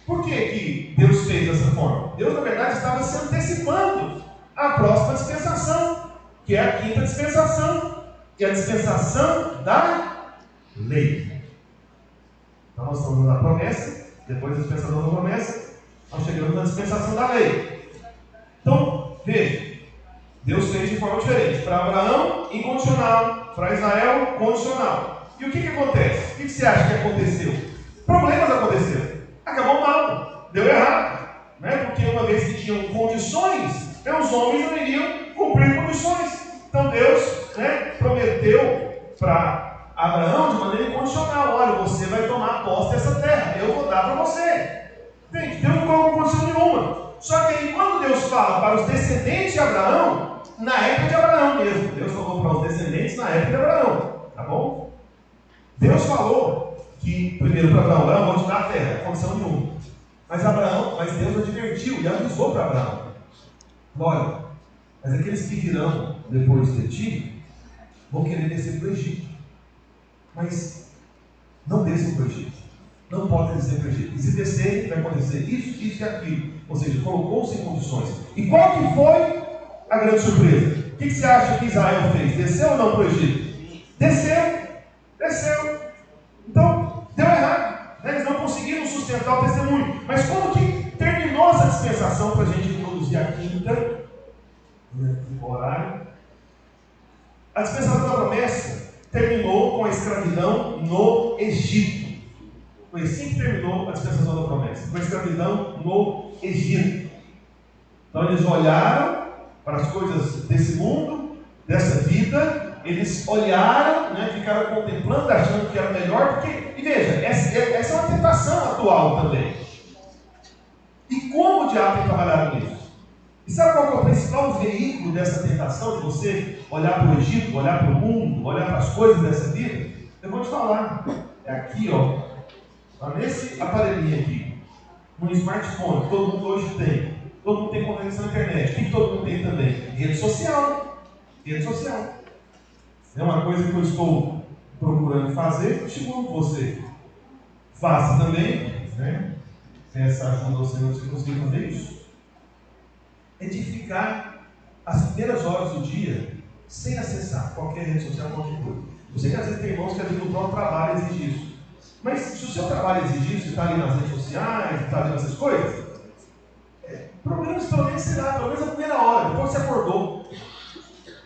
Por que Deus fez dessa forma? Deus, na verdade, estava se antecipando à próxima dispensação, que é a quinta dispensação, que é a dispensação da lei. Então nós estamos na promessa, depois da dispensação da promessa, nós chegamos na dispensação da lei. Então, veja, Deus fez de forma diferente. Para Abraão, incondicional. Para Israel, condicional. E o que acontece? O que você acha que aconteceu? Problemas aconteceram. Acabou mal. Deu errado. homens não iriam cumprir condições. Então Deus, né, prometeu para Abraão de maneira incondicional: olha, você vai tomar posse dessa terra, eu vou dar para você. Gente, Deus não colocou condição nenhuma. Só que aí quando Deus fala para os descendentes de Abraão, na época de Abraão mesmo, Deus falou para os descendentes na época de Abraão, tá bom? Deus falou que, primeiro para Abraão, vou te dar a terra, condição nenhuma. Mas Deus advertiu e avisou para Abraão: olha, mas aqueles que virão depois de ti vão querer descer para o Egito. Mas não desçam para o Egito. Não podem descer para o Egito. E se descerem, vai acontecer isso, isso e aquilo. Ou seja, colocou-se em condições. E qual que foi a grande surpresa? O que você acha que Israel fez? Desceu ou não para o Egito? Desceu. Então, deu errado. Eles não conseguiram sustentar o testemunho. Mas como que terminou essa dispensação para a gente introduzir a quinta? No horário. A dispensação da promessa terminou com a escravidão no Egito. Foi assim que terminou a dispensação da promessa, com a escravidão no Egito. Então eles olharam para as coisas desse mundo, dessa vida, eles olharam, né, ficaram contemplando, achando que era melhor, porque, e veja, essa é uma tentação atual também. E como o diabo tem trabalhado nisso? E sabe qual é o principal veículo dessa tentação, de você olhar para o Egito, olhar para o mundo, olhar para as coisas dessa vida? Eu vou te falar, é aqui, ó. Nesse aparelhinho aqui, no smartphone, que todo mundo hoje tem. Todo mundo tem conexão à internet. O que todo mundo tem também? Rede social. É uma coisa que eu estou procurando fazer. Estimulo você. Faça também, né? Peça ajuda ao Senhor se você conseguir fazer isso. Edificar as primeiras horas do dia sem acessar qualquer rede social, qualquer coisa. Eu sei que às vezes tem irmãos que às vezes no próprio trabalho exige isso. Mas se o seu trabalho exigir, você está ali nas redes sociais, está ali nessas coisas, problemas pelo menos será, pelo menos a primeira hora, depois você acordou.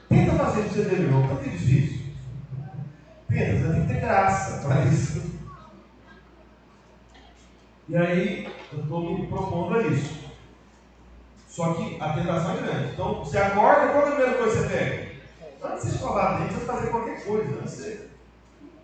Tenta fazer o que você deve, irmão, não é difícil. Tenta, você tem que ter graça para isso. E aí, eu estou me propondo a isso. Só que a tentação é grande. Então, você acorda, qual é a primeira coisa que você pega? Antes de você escovar dentro, você vai fazer qualquer coisa, antes de você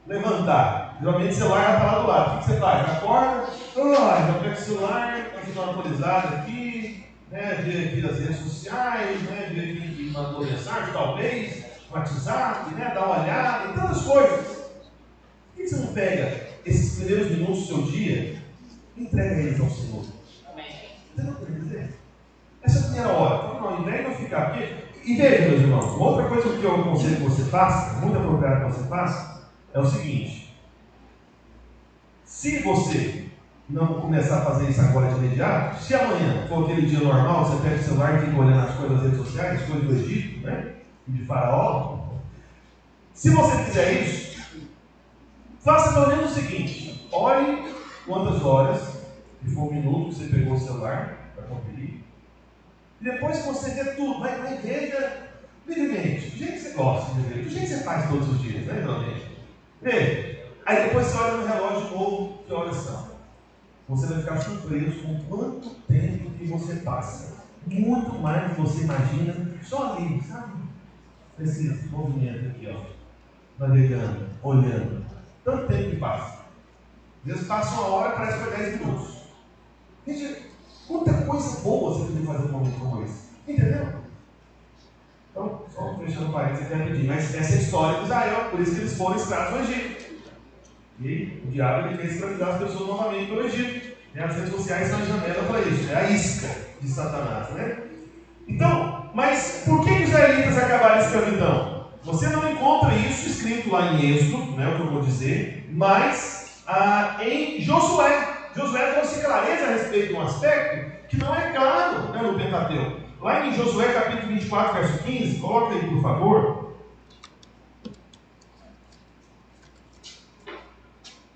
levantar. Geralmente o celular já está lá do lado. O que você faz? Acorda, já pega o celular, está sendo atualizado aqui, né? Vê aqui as redes sociais, né? Vê quem mandou mensagem, talvez, WhatsApp, né? Dá uma olhada, e tantas coisas. Por que você não pega esses primeiros minutos do seu dia e entrega eles ao Senhor? Entendeu o que eu quero dizer? Essa é a primeira hora. Então, ao invés de eu ficar aqui. E veja, meus irmãos, uma outra coisa que eu aconselho que você faça, muito apropriado que você faça, é o seguinte: se você não começar a fazer isso agora de imediato, se amanhã for aquele dia normal, você pega o celular e fica olhando as coisas das redes sociais, as coisas do Egito, né? De Faraó. Se você fizer isso, faça pelo menos o seguinte: olhe quantas horas, se for um minuto que você pegou o celular para conferir, e depois que você vê tudo, vai veja livremente, do jeito que você gosta de ver, do jeito que você faz todos os dias, né, realmente? Veja. Aí depois você olha no relógio de novo, que horas são. Você vai ficar surpreso com quanto tempo que você passa. Muito mais do que você imagina, só ali, sabe? Esse movimento aqui, ó. Navegando, olhando. Tanto tempo que passa. Às vezes passa uma hora, parece que foi 10 minutos. Gente, quanta coisa boa você tem que fazer um momento como esse. Entendeu? Então, só fechando o parênteses, eu quero pedir. Mas essa é a história de Israel, por isso que eles foram escravos no Egito. E o diabo ele quer escravizar as pessoas novamente pelo Egito. E as redes sociais são a janela para isso. É a isca de Satanás, né? Então, mas por que os israelitas acabaram a escravidão? Você não encontra isso escrito lá em Êxodo, né, o que eu vou dizer, mas em Josué. Josué trouxe clareza a respeito de um aspecto que não é claro, né, no Pentateuco. Lá em Josué capítulo 24, verso 15, coloca aí por favor.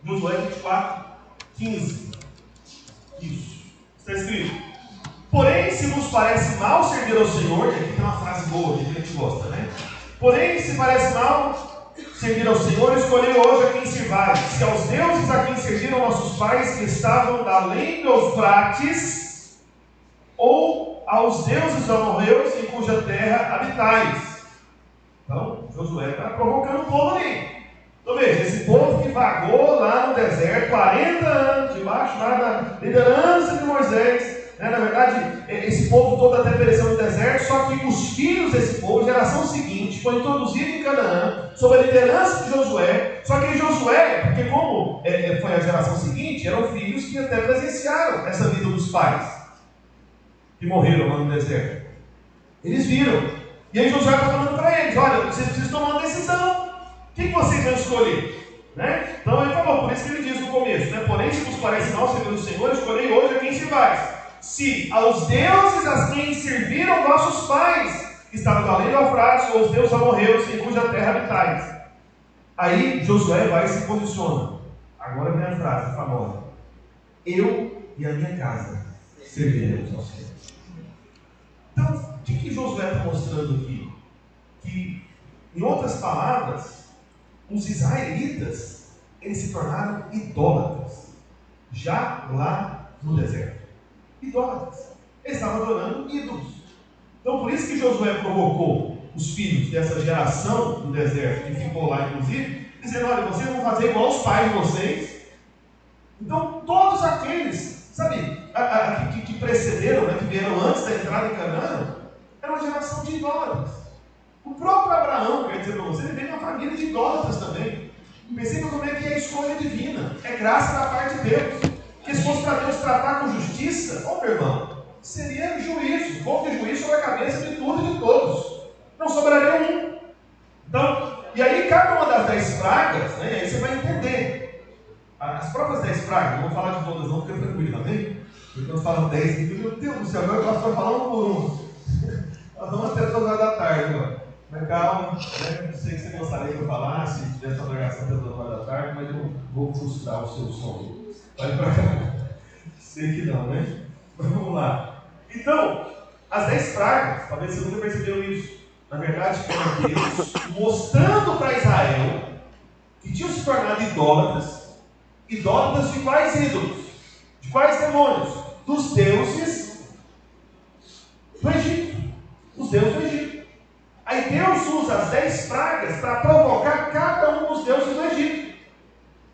Josué 24, 15. Isso. Está escrito: porém, se vos parece mal servir ao Senhor, e aqui tem uma frase boa que a gente gosta, né? Porém, se parece mal servir ao Senhor, escolheu hoje a quem sirvais. Se aos deuses a quem serviram nossos pais que estavam além do Eufrates, ou aos deuses amorreus em cuja terra habitais. Então, Josué está provocando o povo ali. Então veja, esse povo que vagou lá no deserto 40 anos, debaixo lá da liderança de Moisés, na verdade, esse povo todo até pereceu no deserto, só que os filhos desse povo, geração seguinte, foi introduzido em Canaã, sob a liderança de Josué. Só que Josué, porque como foi a geração seguinte, eram filhos que até presenciaram essa vida dos pais, que morreram lá no deserto. Eles viram. E aí Josué está falando para eles, olha, vocês precisam tomar uma decisão. O que vocês vão escolher? Né? Então ele falou, por isso que ele diz no começo, né? Porém, se vos parece mal servir o Senhor, escolhei hoje a quem servais. Se aos deuses a quem serviram vossos pais, que estavam do além do Eufrates, ou os deuses amorreus, em cuja terra habitais. Aí Josué vai e se posiciona. Agora vem a frase famosa: eu e a minha casa serviremos ao Senhor. Então, o que Josué está mostrando aqui? Que, em outras palavras, os israelitas, eles se tornaram idólatras, já lá no deserto. Idólatras. Eles estavam adorando ídolos. Então, por isso que Josué provocou os filhos dessa geração do deserto, que ficou lá, inclusive, dizendo: olha, vocês vão fazer igual os pais de vocês. Então, todos aqueles, sabe, que precederam, né, que vieram antes da entrada em Canaã, era uma geração de idólatras. O próprio Abraão, quer dizer para você, ele veio de uma família de idólatras também. Perceba como é que é a escolha divina, é graça da parte de Deus. Porque se fosse para Deus tratar com justiça, meu irmão, seria juízo, fogo de juízo sobre a cabeça de tudo e de todos. Não sobraria um. Então, e aí cada uma das 10 pragas, né, aí você vai entender. As próprias 10 pragas, não vou falar de todas não, porque é tranquilo, amém? Porque nós falamos 10, meu Deus do céu, agora o pastor falar um por um. Nós vamos até 2 horas da tarde agora. Mas calma, né? Eu sei que você gostaria que eu falasse, tivesse uma pregação até 2 horas da tarde, mas eu vou frustrar o seu sonho. Vai para cá. Sei que não, né? Mas vamos lá. Então, as 10 pragas, talvez você nunca percebeu isso. Na verdade, foi Deus mostrando para Israel que tinham se tornado idólatras. Idólatras de quais ídolos? De quais demônios? Dos deuses do Egito. Os deuses do Egito. Aí Deus usa as 10 pragas para provocar cada um dos deuses do Egito.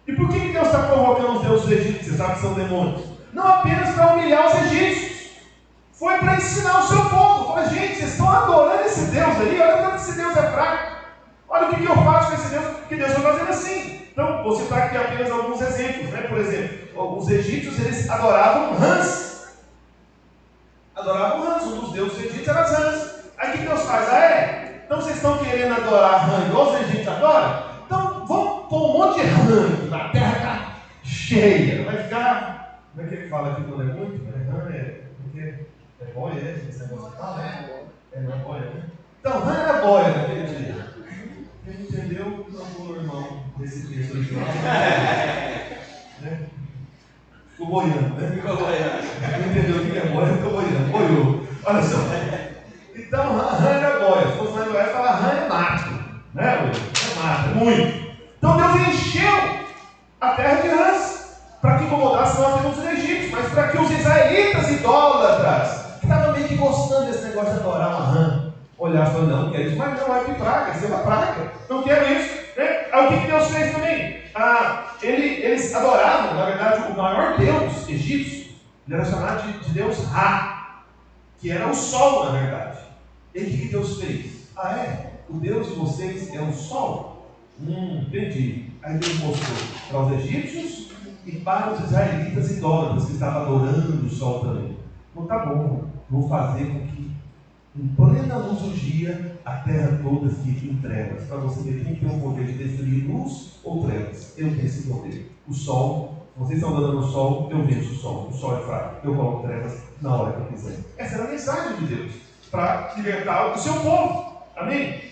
E por que Deus está provocando os deuses do Egito? Você sabe que são demônios. Não apenas para humilhar os egípcios. Foi para ensinar o seu povo. Fala, gente, vocês estão adorando esse Deus ali. Olha quanto esse Deus é fraco. Olha o que eu faço com esse Deus. Que Deus está fazendo assim. Então, vou citar aqui apenas alguns exemplos. Né? Por exemplo, os egípcios, eles adoravam rãs. Adoravam rãs. Um dos deuses egípcios era rãs. Aí o que Deus faz? Então vocês estão querendo adorar rã igual os egípcios adoram? Então vamos pôr um monte de rã na terra ficar cheia. Vai ficar. Como é que ele fala aqui quando é muito? Rã é boia, esse negócio de fala? Não é boia, né? Então, rã é boia naquele dia. Quem entendeu, não o irmão desse texto original. Né? Ficou boiando, né? Ficou boiando. Quem entendeu o que é boia, ficou boiando. Boiou. Olha só. Então, rã é boia. Se fosse mais oeste, falar rã é mato. Né, Luiz? É mato, é muito. Então, Deus encheu a terra de rãs para que incomodasse não apenas os egípcios, mas para que os israelitas idólatras, que estavam meio que gostando desse negócio de adorar uma rã, olhassem e falaram: não, quero isso, mas não é que praga, isso é uma praga, não quero isso. Né? Aí o que Deus fez também? Eles adoravam, na verdade, o maior deus egípcio, ele era chamado de Deus Ra, que era o sol, na verdade. E o que Deus fez? O Deus de vocês é o sol? Entendi. Aí Deus mostrou para os egípcios e para os israelitas idólatras que estavam adorando o sol também. Então tá bom, vou fazer com que em plena luz do dia a terra toda fique em trevas, para você ver quem tem o poder de destruir luz ou trevas. Eu tenho esse poder. O sol, se vocês estão adorando o sol, eu venço o sol é fraco, eu coloco trevas na hora que eu quiser. Essa era a mensagem de Deus, para libertar o seu povo. Amém?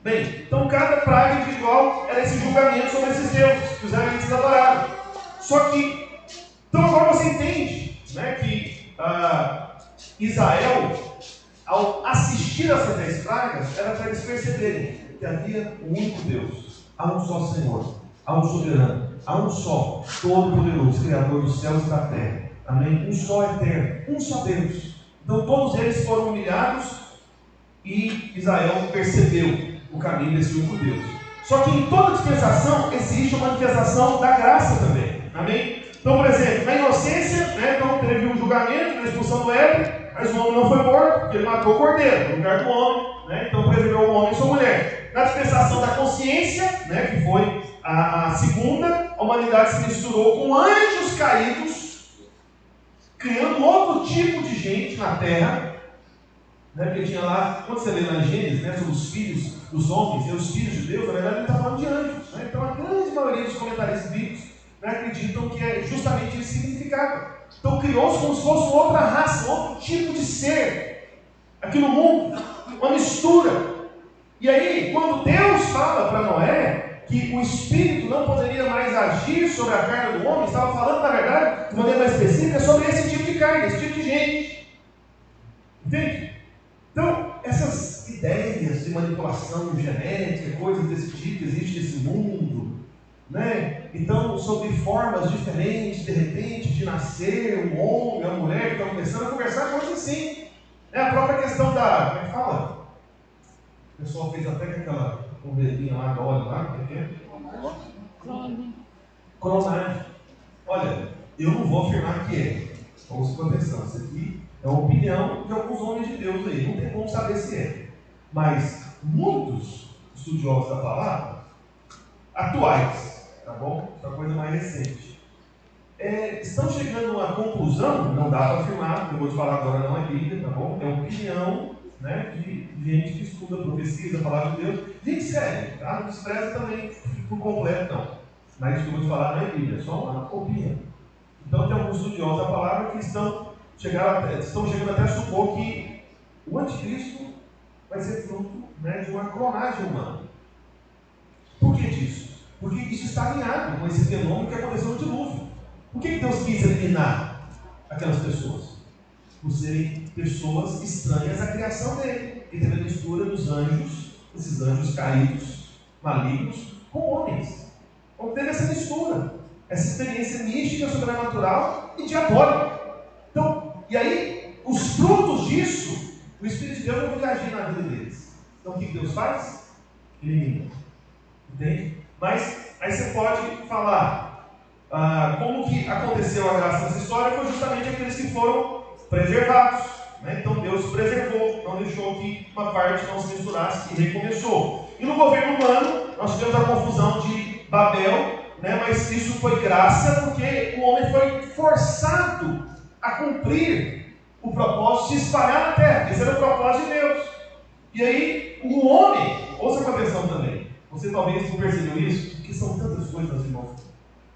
Bem, então cada praga individual era esse julgamento sobre esses deuses que os israelitas adoraram. Só que, então agora você entende, né, que Israel, ao assistir a essas 10 pragas, era para eles perceberem que havia um único Deus, há um só Senhor, há um soberano, há um só, todo-poderoso, Criador dos céus e da terra. Amém? Um só eterno, um só Deus. Então todos eles foram humilhados e Israel percebeu o caminho desse único Deus. Só que em toda dispensação existe uma manifestação da graça também. Amém? Então, por exemplo, na inocência, né, então teve um julgamento na expulsão do Éden, mas o homem não foi morto, porque ele matou o cordeiro no lugar do homem, né, então preservou o homem e sua mulher. Na dispensação da consciência, né, que foi a segunda, a humanidade se misturou com anjos caídos, criando outro tipo de gente na terra, né, porque tinha lá, quando você lê na Gênesis, né, sobre os filhos dos homens e os filhos de Deus, na verdade ele está falando de anjos, né? Então a grande maioria dos comentaristas bíblicos, né, acreditam que é justamente esse significado. Então criou-se como se fosse uma outra raça, um outro tipo de ser aqui no mundo, uma mistura. E aí, quando Deus fala para Noé que o Espírito não poderia mais agir sobre a carne do homem, estava falando, na verdade, de maneira mais específica, sobre esse tipo de carne, esse tipo de gente. Entende? Então, essas ideias de manipulação genética, coisas desse tipo, existe nesse mundo, né? Então, sobre formas diferentes, de repente, de nascer, um homem, uma mulher, que estão começando a conversar coisas assim. É a própria questão da, como é que fala? O pessoal fez até com aquela conversinha lá, da óleo lá, o que é? Clonagem. Olha, eu não vou afirmar que é. Ouça com atenção, isso aqui é a opinião de alguns homens de Deus aí, não tem como saber se é. Mas muitos estudiosos da palavra, atuais, tá bom? Essa coisa mais recente, estão chegando a uma conclusão, não dá para afirmar, eu vou te falar agora, não é Bíblia, tá bom? É opinião, né, de gente que estuda a profecia da palavra de Deus, gente séria, tá? Não despreza também por completo, não. Mas isso que eu vou te falar não é Bíblia, é só uma opinião. Então tem alguns estudiosos da palavra que estão chegando até a supor que o anticristo vai ser fruto, né, de uma clonagem humana. Por que disso? Porque isso está alinhado com esse fenômeno que aconteceu no dilúvio. Por que Deus quis eliminar aquelas pessoas? Por serem pessoas estranhas à criação dele. E teve a mistura dos anjos, esses anjos caídos, malignos, com homens. Então teve essa mistura, essa experiência mística, sobrenatural e diabólica. Então, e aí, os frutos disso, o Espírito de Deus não vai agir na vida deles. Então o que Deus faz? Elimina. Entende? Mas aí você pode falar como que aconteceu a graça nessa história. Foi justamente aqueles que foram preservados, né? Então Deus preservou, não deixou que uma parte não se misturasse e recomeçou. E no governo humano nós tivemos a confusão de Babel, né? Mas isso foi graça porque o homem foi forçado a cumprir o propósito de se espalhar na terra. Esse era o propósito de Deus. E aí o homem, ouça com atenção também, você talvez não percebeu isso, porque são tantas coisas, meus irmãos.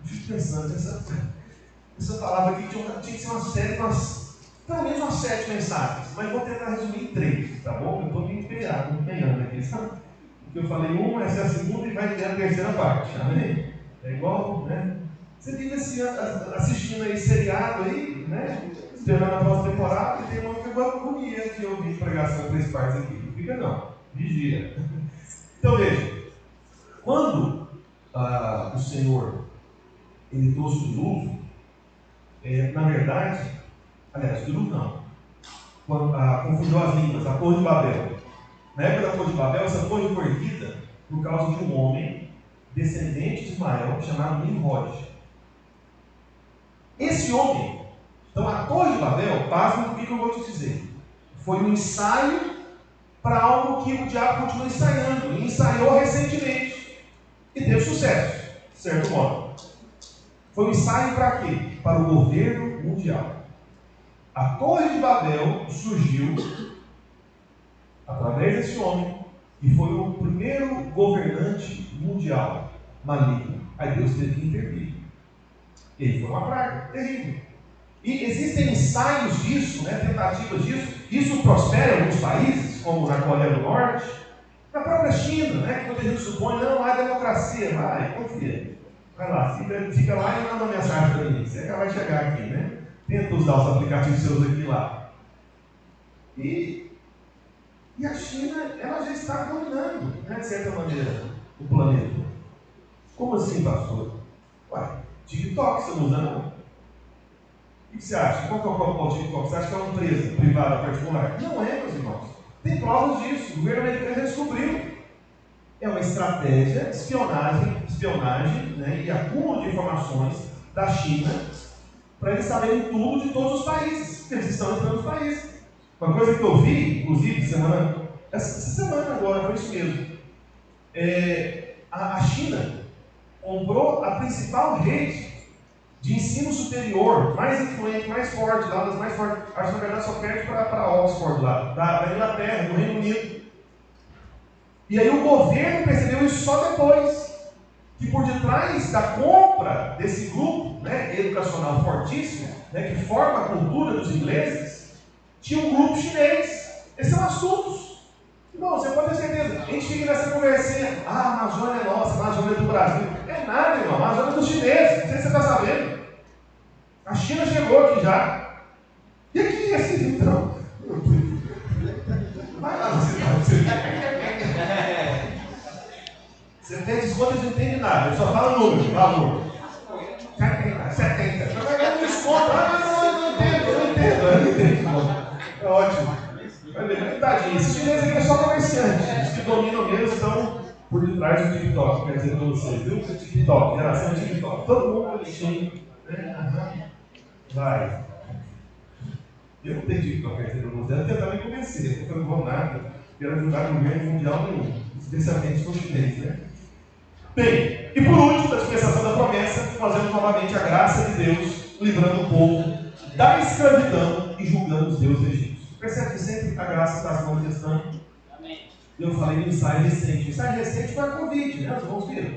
Eu fico pensando, essa palavra aqui tinha que ser uma série, pelo menos umas 7 mensagens, mas vou tentar resumir em 3, tá bom? Eu estou me empenhando aqui, sabe? Porque eu falei uma, essa é a segunda e vai ter a terceira parte, amém? É igual, né? Você fica assistindo aí seriado aí, né? Esperando a próxima temporada, e tem uma que eu gosto comigo de ouvir pregação 3 partes aqui. Não fica não, vigia. Então veja, quando o Senhor ele trouxe o dilúvio, na verdade, aliás, dilúvio não, quando confundiu as línguas, a Torre de Babel. Na época da Torre de Babel, essa torre foi erguida por causa de um homem descendente de Ismael chamado Nimrod. Esse homem, então a Torre de Babel, pasme no que eu vou te dizer, foi um ensaio para algo que o diabo continua ensaiando, e ensaiou recentemente, e teve sucesso, de certo modo. Foi um ensaio para quê? Para o governo mundial. A Torre de Babel surgiu através desse homem, e foi o primeiro governante mundial maligno. Aí Deus teve que intervir. Ele foi uma praga terrível. E existem ensaios disso, né, tentativas disso. Isso prospera em alguns países, como na Coreia do Norte, na própria China, né, que muita gente supõe, não, há democracia, vai, confia. Vai lá, fica lá e manda uma mensagem para mim. Você vai chegar aqui, né? Tenta usar os aplicativos seus aqui lá. E a China, ela já está dominando, né, de certa maneira, o planeta. Como assim, pastor? Ué, TikTok você não usa não? O que você acha? Qual que é o propósito do TikTok? Você acha que é uma empresa privada, particular? Não é, meus irmãos. Tem provas disso. O governo americano já descobriu. É uma estratégia de espionagem, né, e acúmulo de informações da China para eles saberem tudo de todos os países. Eles estão entrando nos países. Uma coisa que eu vi, inclusive, essa semana agora, foi isso mesmo. A China comprou a principal rede de ensino superior, mais influente, mais forte, lá das mais fortes. Acho que na verdade só perde para Oxford, lá, da Inglaterra, do Reino Unido. E aí o governo percebeu isso só depois, que por detrás da compra desse grupo, né, educacional fortíssimo, né, que forma a cultura dos ingleses, tinha um grupo chinês. Esses são assuntos. Não, você pode ter certeza. A gente fica nessa conversinha, a Amazônia é nossa, a Amazônia é do Brasil. É nada, irmão, a Amazônia é dos chineses, não sei se você está sabendo. A China chegou aqui já. E aqui, assim, então? Vai lá no sinal, você tem desconto, eles não entendem nada, ele só fala o número, valor. 70. Mas vai ganhar um desconto. Não entendo. É ótimo. Tadinho, esses chineses aqui é só comerciante. Os que dominam mesmo estão por detrás do TikTok, quer dizer para vocês, viu? TikTok, geração de TikTok. Todo mundo bonitinho. Vai. Eu não tenho TikTok, quer dizer para vocês. Eu tentar me convencer, porque eu não vou nada. Quero ajudar o governo mundial nenhum, especialmente com os chineses, né? Bem, e por último, da dispensação da promessa, fazendo novamente a graça de Deus, livrando o povo da escravidão e julgando os deuses egípcios. Percebe que sempre a graça traz contestando? Amém. Eu falei no ensaio recente. O ensaio recente foi a Covid, né? Os irmãos viram?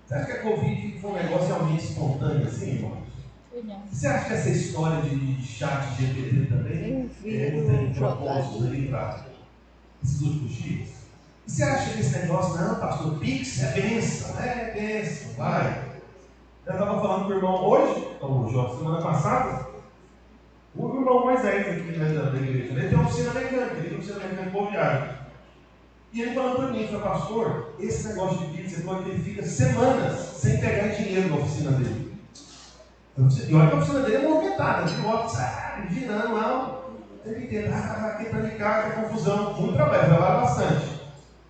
Você acha que a Covid foi um negócio realmente espontâneo assim, irmãos? Você acha que essa história de chat GPT também tem propósitos ali para esses últimos dias? Você acha que esse negócio, não, pastor, Pix é bênção, né? É bênção, vai. Eu estava falando com o irmão hoje, ou Jó, semana passada, o irmão Moisés aqui da igreja, ele tem uma oficina mecânica, ele tem uma oficina mecânica bobeada. E ele falando para mim, falou, pastor, esse negócio de Pix, ele falou que ele fica semanas sem pegar dinheiro na oficina dele. E olha que a oficina dele é movimentada, de moto, girando lá, o tempo inteiro, quebrando de carga, confusão, muito trabalha bastante.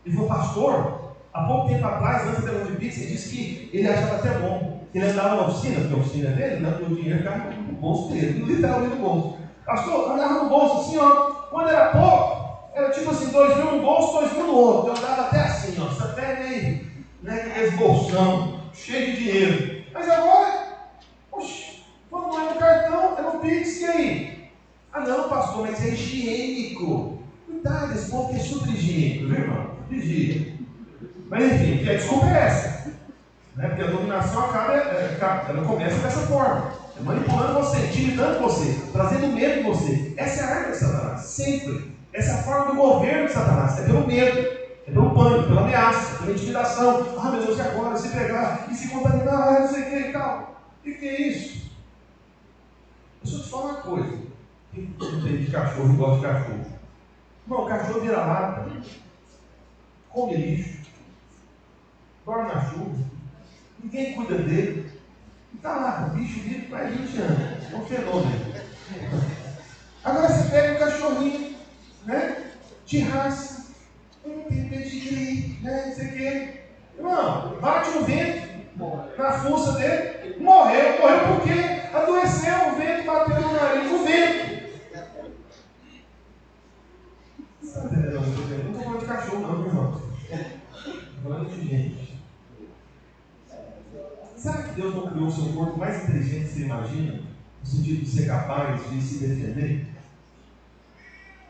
Ele falou, pastor, há pouco tempo atrás, antes da de Pix, ele disse que ele achava até bom. Ele andava na oficina, porque a oficina dele, né, o dinheiro ficava no bolso dele, literalmente no bolso. Pastor, andava no bolso assim, ó, quando era pouco, era tipo assim, 2 mil no bolso, 2 mil no outro. Eu andava até assim, ó, essa perna aí, né, com aqueles bolsão, cheio de dinheiro. Mas agora, oxe, quando não é no cartão, é no Pix, e aí? Ah não, pastor, mas é higiênico. Cuidado, esse povo que é super higiênico, viu, irmão? Vigia. Mas enfim, a desculpa é essa. Né? Porque a dominação ela começa dessa forma. Manipulando você, intimidando você, trazendo medo em você. Essa é a arma de Satanás, sempre. Essa é a forma do governo de Satanás. É pelo medo, é pelo pânico, pela ameaça, pela intimidação. Ah, meu Deus, e agora? Se pegar e se contaminar, não sei o que e tal. O que é isso? Deixa eu te falar uma coisa. Quem tem de cachorro igual de cachorro? Irmão, o cachorro vira lata, come lixo, dorme na chuva, ninguém cuida dele. Está lá, o bicho vive mais de 20 anos. É um fenômeno. Agora você pega um cachorrinho, né? De raça, tem pedigree, né? Não sei o quê. Irmão, bate um vento na fuça dele, morreu. Morreu por quê? Adoeceu, o vento bateu no nariz, o vento. Eu não estou falando de cachorro, não, irmão. Estou falando de gente. Sabe que Deus não criou o seu corpo mais inteligente que você imagina? No sentido de ser capaz de se defender?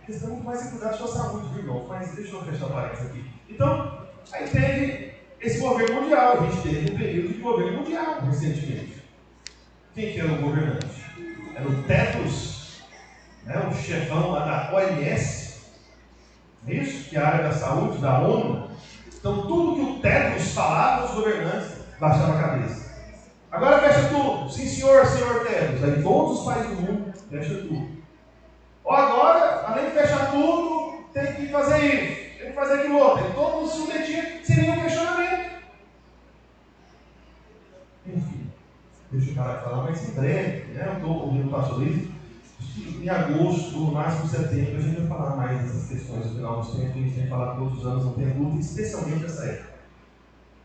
A questão é muito mais cuidar da sua saúde, viu, irmão? Mas deixa eu fechar parênteses aqui. Então, aí teve esse governo mundial. A gente teve um período de governo mundial recentemente. Quem que era o governante? Era o Tedros, né, o chefão lá da OMS. É isso? Que é a área da saúde, da ONU. Então, tudo que o Tedros falava, os governantes baixavam a cabeça. Agora fecha tudo. Sim, senhor Tedros. Aí todos os países do mundo fecha tudo. Ou agora, além de fechar tudo, tem que fazer isso, tem que fazer aquilo outro. Tem todo mundo se submetia sem nenhum questionamento. Enfim. deixa eu parar de falar, mas em breve, né? Eu estou ouvindo o pastor Luiz, em agosto, no máximo setembro, a gente vai falar mais dessas questões no final dos tempos, que a gente tem que falar todos os anos, não tem dúvida, especialmente essa época.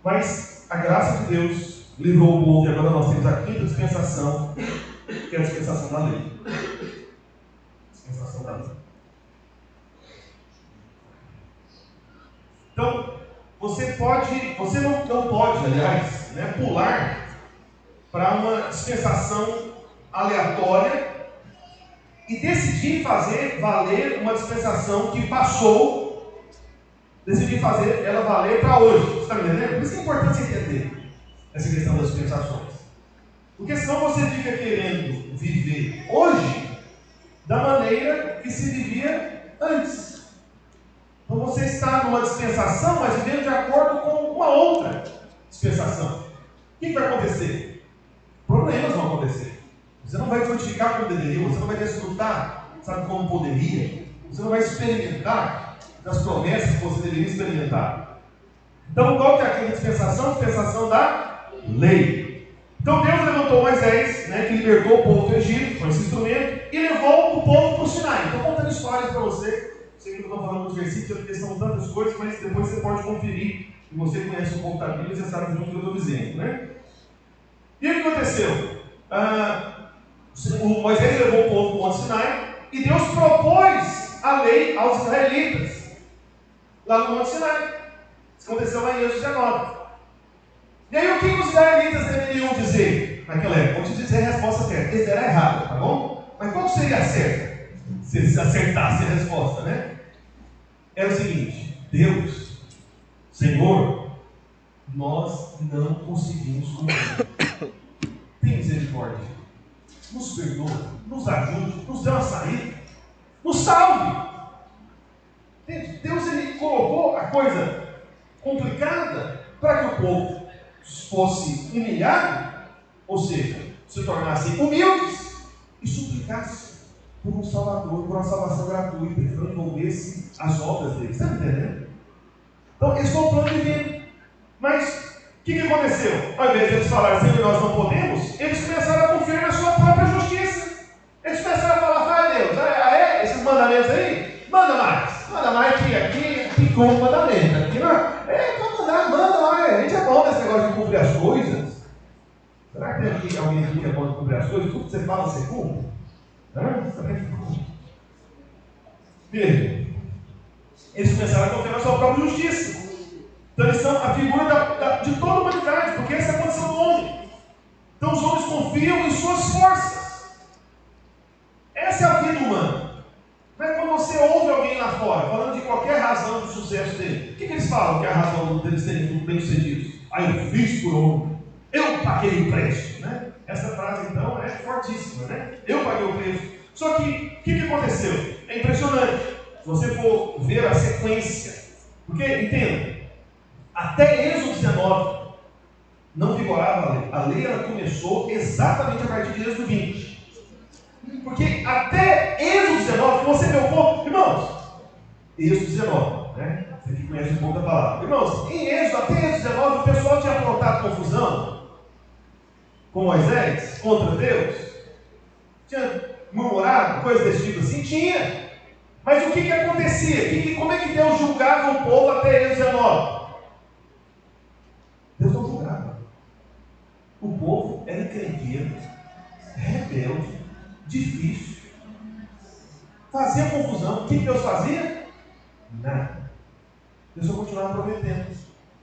Mas a graça de Deus livrou o povo, e agora nós temos a quinta dispensação, que é a dispensação da lei. Dispensação da lei. Então, você não pode, aliás, né, pular para uma dispensação aleatória e decidir fazer valer uma dispensação que passou, decidir fazer ela valer para hoje. Você está me entendendo? Por isso que é importante você entender essa questão das dispensações. Porque senão você fica querendo viver hoje da maneira que se vivia antes. Então você está numa dispensação, mas vivendo de acordo com uma outra dispensação. O que vai acontecer? Problemas vão acontecer. Você não vai frutificar como deveria, você não vai desfrutar, sabe, como poderia. Você não vai experimentar das promessas que você deveria experimentar. Então qual que é aquela dispensação? Dispensação da lei. Então Deus levantou Moisés, né, que libertou o povo do Egito, com esse instrumento, e levou o povo para o Sinai. Estou contando histórias para você. Sei que eu estou falando dos versículos, porque são tantas coisas, mas depois você pode conferir. E você conhece um pouco da Bíblia, você sabe do que eu estou dizendo, né? E o que aconteceu? Moisés levou o povo para o Monte Sinai, e Deus propôs a lei aos israelitas, lá no Monte Sinai. Isso aconteceu lá em Êxodo 19. E aí o que os israelitas deveriam dizer naquela época? Vou te dizer a resposta certa. Essa era errada, tá bom? Mas qual seria a certa? Se eles acertassem a resposta, né? Era o seguinte: Deus, Senhor, nós não conseguimos cumprir. Tem misericórdia. Nos perdoa, nos ajude, nos dê uma saída, nos salve. Deus, ele colocou a coisa complicada para que o povo fosse humilhado, ou seja, se tornassem humildes e suplicassem por um Salvador, por uma salvação gratuita, que não envolvesse as obras deles. Está entendendo? Então, eles estão plano divino. Mas, o que aconteceu? Ao invés de eles falarem, Senhor, nós não podemos, eles começaram a confiar na sua própria justiça. Eles começaram a falar, vai Deus, esses mandamentos aí, manda mais que aqui como mandamento. Aqui não, pode mandar, manda lá, a gente é bom nesse negócio de cumprir as coisas. Será que tem aqui alguém aqui que é bom de cumprir as coisas? Tudo que você fala, você cumpre? Veja, eles começaram a confiar na sua própria justiça. Então eles são a figura de toda a humanidade, porque essa é a condição do homem. Então os homens confiam em suas forças. Essa é a vida humana. Não é quando você ouve alguém lá fora falando de qualquer razão do sucesso dele. O que eles falam que é a razão deles serem muito bem-sucedidos? Eu fiz por onde? Eu paguei o preço, né? Essa frase então é fortíssima, né? Eu paguei o preço. Só que, o que aconteceu? É impressionante. Se você for ver a sequência, porque, entenda, até Êxodo 19 não vigorava a lei. A lei ela começou exatamente a partir de Êxodo 20. Porque até Êxodo 19, você vê o povo, irmãos, Êxodo 19, né? Você que conhece um pouco da palavra. Irmãos, em Êxodo, até Êxodo 19, o pessoal tinha aprontado confusão com Moisés, contra Deus, tinha murmurado, coisa desse tipo assim, tinha. Mas o que acontecia? Como é que Deus julgava o povo até Êxodo 19? Deus não julgava. O povo era encrenqueiro, rebelde, difícil, fazia confusão. O que Deus fazia? Nada. Deus só continuava prometendo.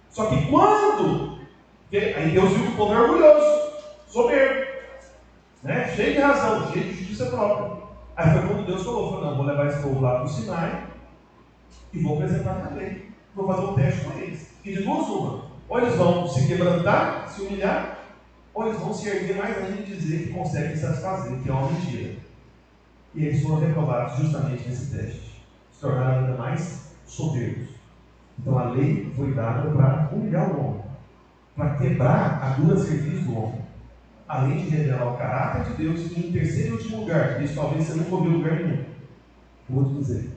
Só que quando, aí Deus viu que o povo era orgulhoso, soberbo, né? Cheio de razão, cheio de justiça própria. Aí foi quando Deus falou, não, vou levar esse povo lá para o Sinai e vou apresentar a lei. Vou fazer um teste com eles. E de duas uma, ou eles vão se quebrantar, se humilhar, ou eles vão se erguer mais ainda e dizer que conseguem satisfazer, que é uma mentira. E eles foram reprovados justamente nesse teste. Se tornaram ainda mais soberbos. Então a lei foi dada para humilhar o homem, para quebrar a dura serviço do homem, além de revelar o caráter de Deus. E em terceiro e último lugar, isso talvez você nunca ouviu em lugar nenhum, vou te dizer,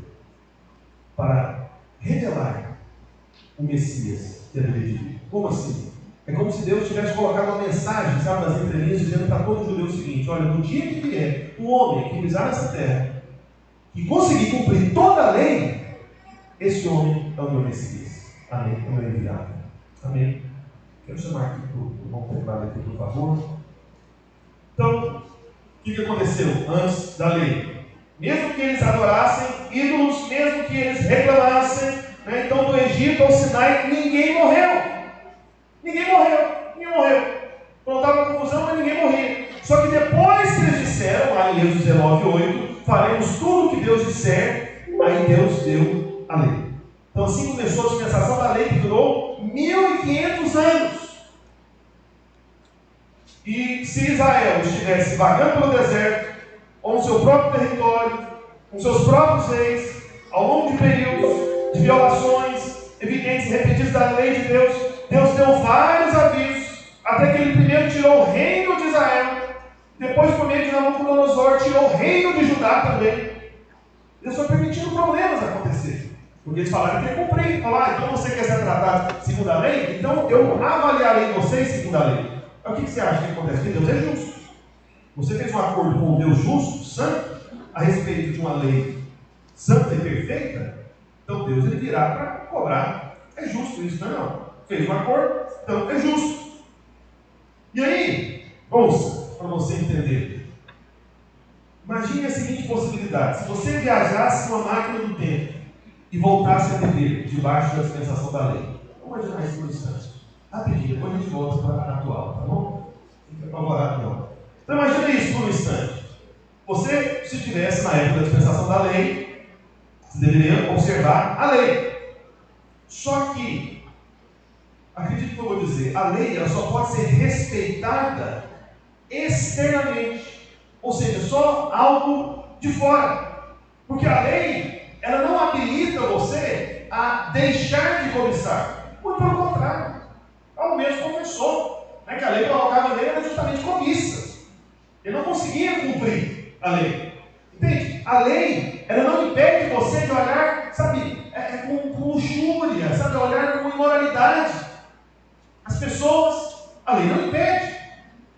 para revelar o Messias que haveria de vir. Como assim? É como se Deus tivesse colocado uma mensagem, sabe, nas entrelinhas, dizendo para todo judeu o seguinte: olha, no dia que vier um homem que pisar nessa terra, que conseguir cumprir toda a lei, esse homem é o meu Messias. Amém? É o meu enviado. Amém? Quero chamar aqui para o irmão teclado aqui, por favor. Então, o que aconteceu antes da lei? Mesmo que eles adorassem ídolos, mesmo que eles reclamassem, né? Então do Egito ao Sinai, ninguém morreu. Ninguém morreu. Não estava confusão, mas ninguém morria. Só que depois que eles disseram, lá em Êxodo 19:8, faremos tudo o que Deus disser, aí Deus deu a lei. Então assim começou a dispensação da lei, que durou 1500 anos. E se Israel estivesse vagando pelo deserto, ou no seu próprio território, com seus próprios reis, ao longo de períodos de violações evidentes e repetidas da lei de Deus, Deus deu vários avisos, até que ele primeiro tirou o reino de Israel, depois, por meio de Nabucodonosor, tirou o reino de Judá também. Deus foi permitindo problemas acontecerem, porque eles falaram que ia cumprir. Falaram, então você quer ser tratado segundo a lei? Então eu avaliarei vocês segundo a lei. Mas o que você acha que acontece? Que Deus é justo. Você fez um acordo com um Deus justo, santo, a respeito de uma lei santa e perfeita, então Deus ele virá para cobrar. É justo isso, não? Fez um acordo, então é justo. E aí, ouça, para você entender. Imagine a seguinte possibilidade: se você viajasse com uma máquina do tempo e voltasse a viver debaixo da dispensação da lei. Vamos imaginar isso por um instante. Rapidinho, depois a gente volta para a atual, tá bom? Fica apavorado não. Então imagina isso por um instante. Você, se estivesse na época da dispensação da lei, você deveria observar a lei. Só que, acredite no que eu vou dizer, a lei ela só pode ser respeitada externamente. Ou seja, só algo de fora. Porque a lei, ela não habilita você a deixar de cobiçar. Muito pelo contrário. Paulo mesmo confessou, né, que a lei colocava nele era justamente cobiças. Ele não conseguia cumprir a lei. Entende? A lei, ela não impede você de olhar, sabe, com luxúria, sabe, olhar com imoralidade. As pessoas, a lei não impede.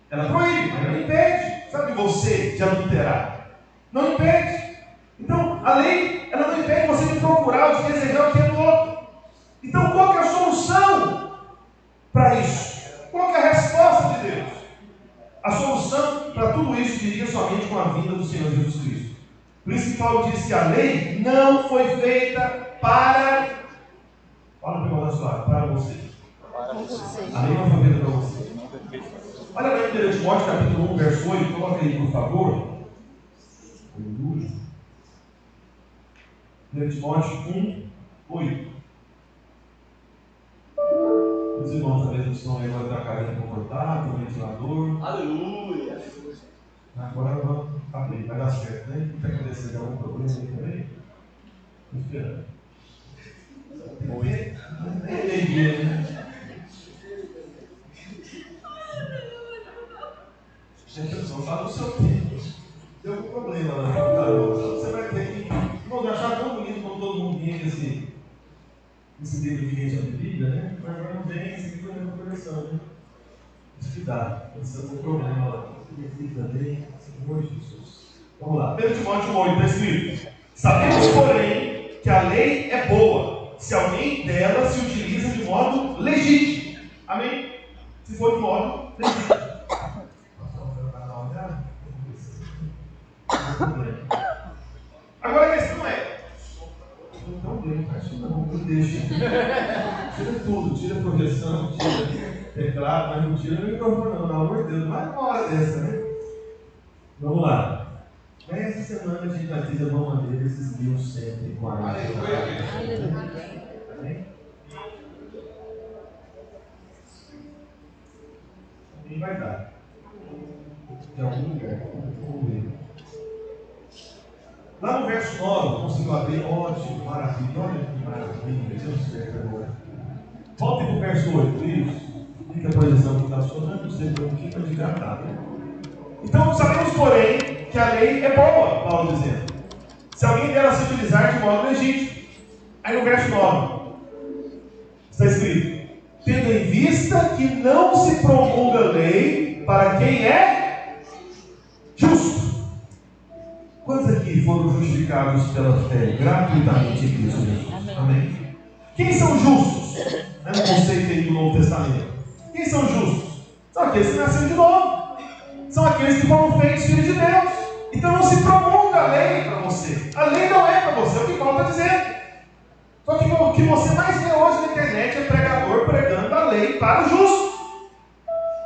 Ela proíbe, mas não impede, sabe, você de adulterar. Não impede. Então, a lei, ela não impede você de procurar, de desejar o que é do outro. Então, qual que é a solução para isso? Qual que é a resposta de Deus? A solução para tudo isso viria somente com a vinda do Senhor Jesus Cristo. Por isso que Paulo diz que a lei não foi feita para... Fala para o meu para você. A lei não foi feita para você. Olha lá em 1 Timóteo capítulo 1, verso 8, coloca aí por favor. 1 Timóteo 1, 8. Os irmãos talvez não estão aí agora da cadeira confortável, no ventilador. Aleluia! Agora vamos abrir, vai dar certo, né? Não está acontecendo algum problema aí também? Estou esperando. Nem entendi, né? Gente, pessoal, fala no seu tempo. Deu algum problema lá no computador. Você vai ter que. Vamos achar tão bonito como todo mundo vinha esse livro que a gente Bíblia, né? Mas agora não vem esse livro na coleção, né? Cuidado, pensando no problema lá. Também, Senhor Jesus. Vamos lá. 1 Timóteo 8 está escrito: sabemos, porém, que a lei é boa, se alguém dela se utiliza de modo legítimo. Amém? Se for de modo legítimo. Agora a questão é: não bem, pastor, não deixa. Tira tudo, tira a projeção, tira teclado, mas não tira o microfone, não, pelo amor de Deus, mais uma hora dessa, né? Vamos lá. Essa semana a gente vai ter de alguma maneira esses 1140. Amém? Quem vai dar? De algum lugar. Vamos ver. Lá no verso 9, conseguiu abrir, ótimo, maravilha, olha que maravilha, Deus certo agora. Volte para o verso 8, isso. Fica a projeção que está funcionando, não sei por que, mas já está, né? Então, sabemos, porém, que a lei é boa, Paulo dizendo, se alguém dela se utilizar de modo legítimo. Aí no verso 9, está escrito: tendo em vista que não se promulga lei para quem é justo. Quantos aqui foram justificados pela fé gratuitamente em Cristo Jesus? Amém? Quem são justos? É um conceito aí do Novo Testamento. Quem são justos? São aqueles que nasceram de novo. São aqueles que foram feitos filhos de Deus. Então não se promulga a lei para você. A lei não é para você, é o que Paulo está dizendo. Só que o que você mais vê hoje na internet é pregador pregando a lei para o justo.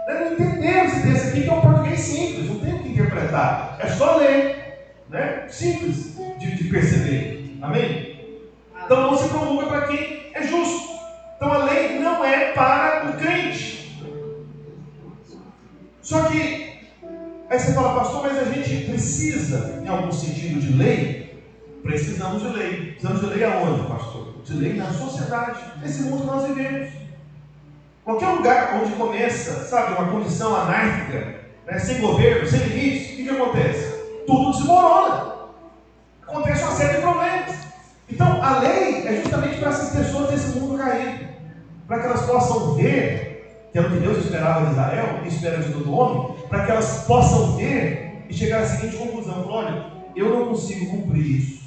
Não entenderam esse texto aqui, que é um português simples, não tem o que interpretar. É só ler, né? Simples de perceber. Amém? Então não se promulga para quem é justo. Então a lei não é para o crente. Só que aí você fala, pastor, mas a gente precisa, em algum sentido, de lei? Precisamos de lei. Precisamos de lei aonde, pastor? De lei na sociedade, nesse mundo que nós vivemos. Qualquer lugar onde começa, sabe, uma condição anárquica, né, sem governo, sem limites, o que acontece? Tudo desmorona. Acontece uma série de problemas. Então, a lei é justamente para essas pessoas desse mundo caído, para que elas possam ver, que é o que Deus esperava de Israel, e espera de todo homem, para que elas possam ver e chegar à seguinte conclusão: olha, eu não consigo cumprir isso.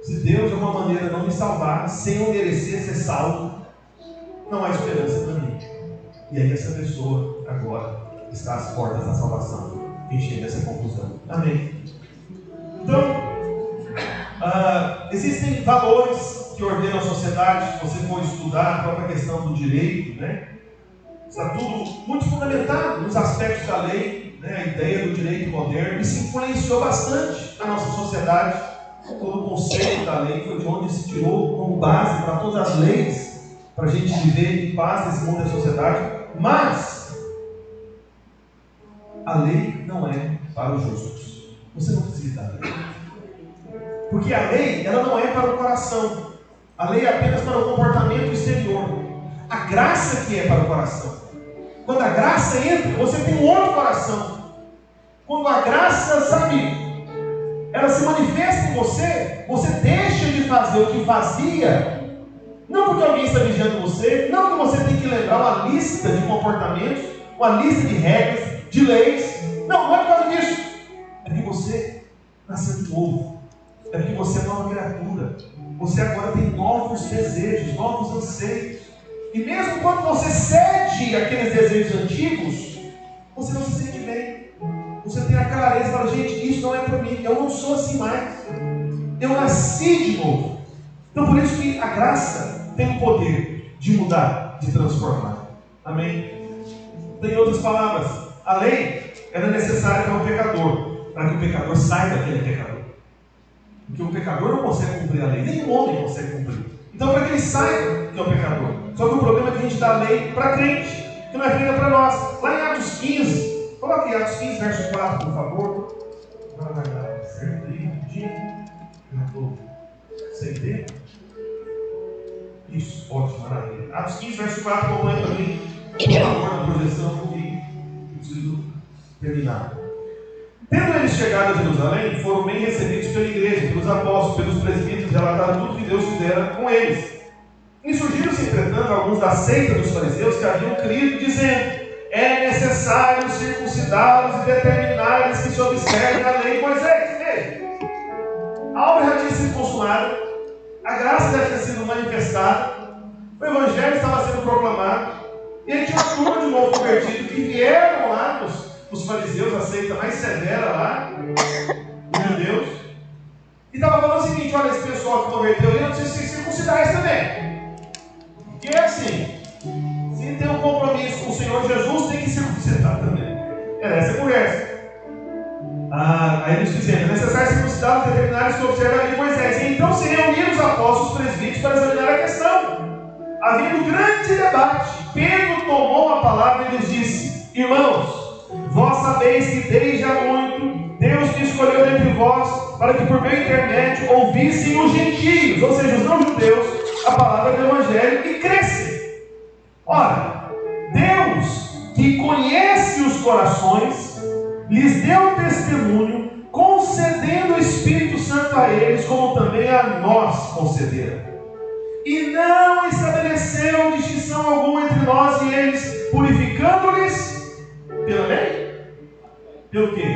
Se Deus de alguma maneira não me salvar, sem eu merecer ser salvo, não há esperança para mim. E aí essa pessoa agora está às portas da salvação. Quem chega a essa conclusão? Amém. Então, existem valores que ordenam a sociedade. Se você for estudar a própria questão do direito, né? Está tudo muito fundamentado nos aspectos da lei, né? A ideia do direito moderno. Isso influenciou bastante a nossa sociedade. Todo o conceito da lei foi de onde se tirou como base para todas as leis, para a gente viver em paz nesse mundo da sociedade. Mas a lei não é para os justos. Você não precisa da lei, porque a lei, ela não é para o coração. A lei é apenas para o comportamento exterior. A graça que é para o coração. Quando a graça entra, você tem um outro coração. Quando a graça, sabe, ela se manifesta em você, você deixa de fazer o que fazia, não porque alguém está vigiando você, não porque você tem que lembrar uma lista de comportamentos, uma lista de regras, de leis. Não é por causa disso. É porque você nasceu de novo. É porque você é nova criatura. Você agora tem novos desejos, novos anseios. E mesmo quando você cede aqueles desejos antigos, você não se sente bem. Você tem a clareza e fala, gente, isso não é para mim, eu não sou assim mais. Eu nasci de novo. Então por isso que a graça tem o poder de mudar, de transformar. Amém? Tem outras palavras. A lei era necessária para o pecador, para que o pecador saia daquele pecador. Porque o pecador não consegue cumprir a lei, nem o homem consegue cumprir. Então para que ele saiba que é o pecador. Só que o problema é que a gente dá a lei para crente, que não é feita para nós. Lá em Atos 15, coloque Atos 15, verso 4, por favor. Vai dar certo aí, rapidinho. Eu estou sem tempo. Isso, ótimo, maravilha. Atos 15, verso 4, acompanha também, por favor, na projeção, porque eu preciso terminar. Tendo eles chegado a Jerusalém, foram bem recebidos pela igreja, pelos apóstolos, pelos presbíteros, relataram tudo que Deus fizera com eles. E surgiram-se, entretanto, alguns da seita dos fariseus que haviam crido, dizendo: é necessário circuncidá-los e determinar-lhes que se observem a lei de Moisés. Veja, a obra já tinha sido consumada, a graça já tinha sido manifestada, o evangelho estava sendo proclamado, e aí tinha uma turma de novo convertido que vieram lá, os fariseus, a seita mais severa lá, os judeus, e estava falando o seguinte: olha, esse pessoal que converteu, ele não precisa se circuncidar isso também. Porque é assim, se tem um compromisso com o Senhor Jesus, tem que circuncidar também. Era essa a conversa. Aí eles dizendo: é necessário circuncidar os determinados que observam a lei de Moisés. E então se reuniram os apóstolos, os presbíteros, para examinar a questão. Havendo grande debate, Pedro tomou a palavra e lhes disse: irmãos, vós sabeis que desde há muito Deus me escolheu dentre vós para que por meu intermédio ouvissem os gentios, ou seja, os não-judeus, a palavra do evangelho e crescem. Ora, Deus, que conhece os corações, lhes deu testemunho, concedendo o Espírito Santo a eles, como também a nós concederam. E não estabeleceu estabeleceu distinção alguma entre nós e eles, purificando-lhes pela lei? Pelo quê?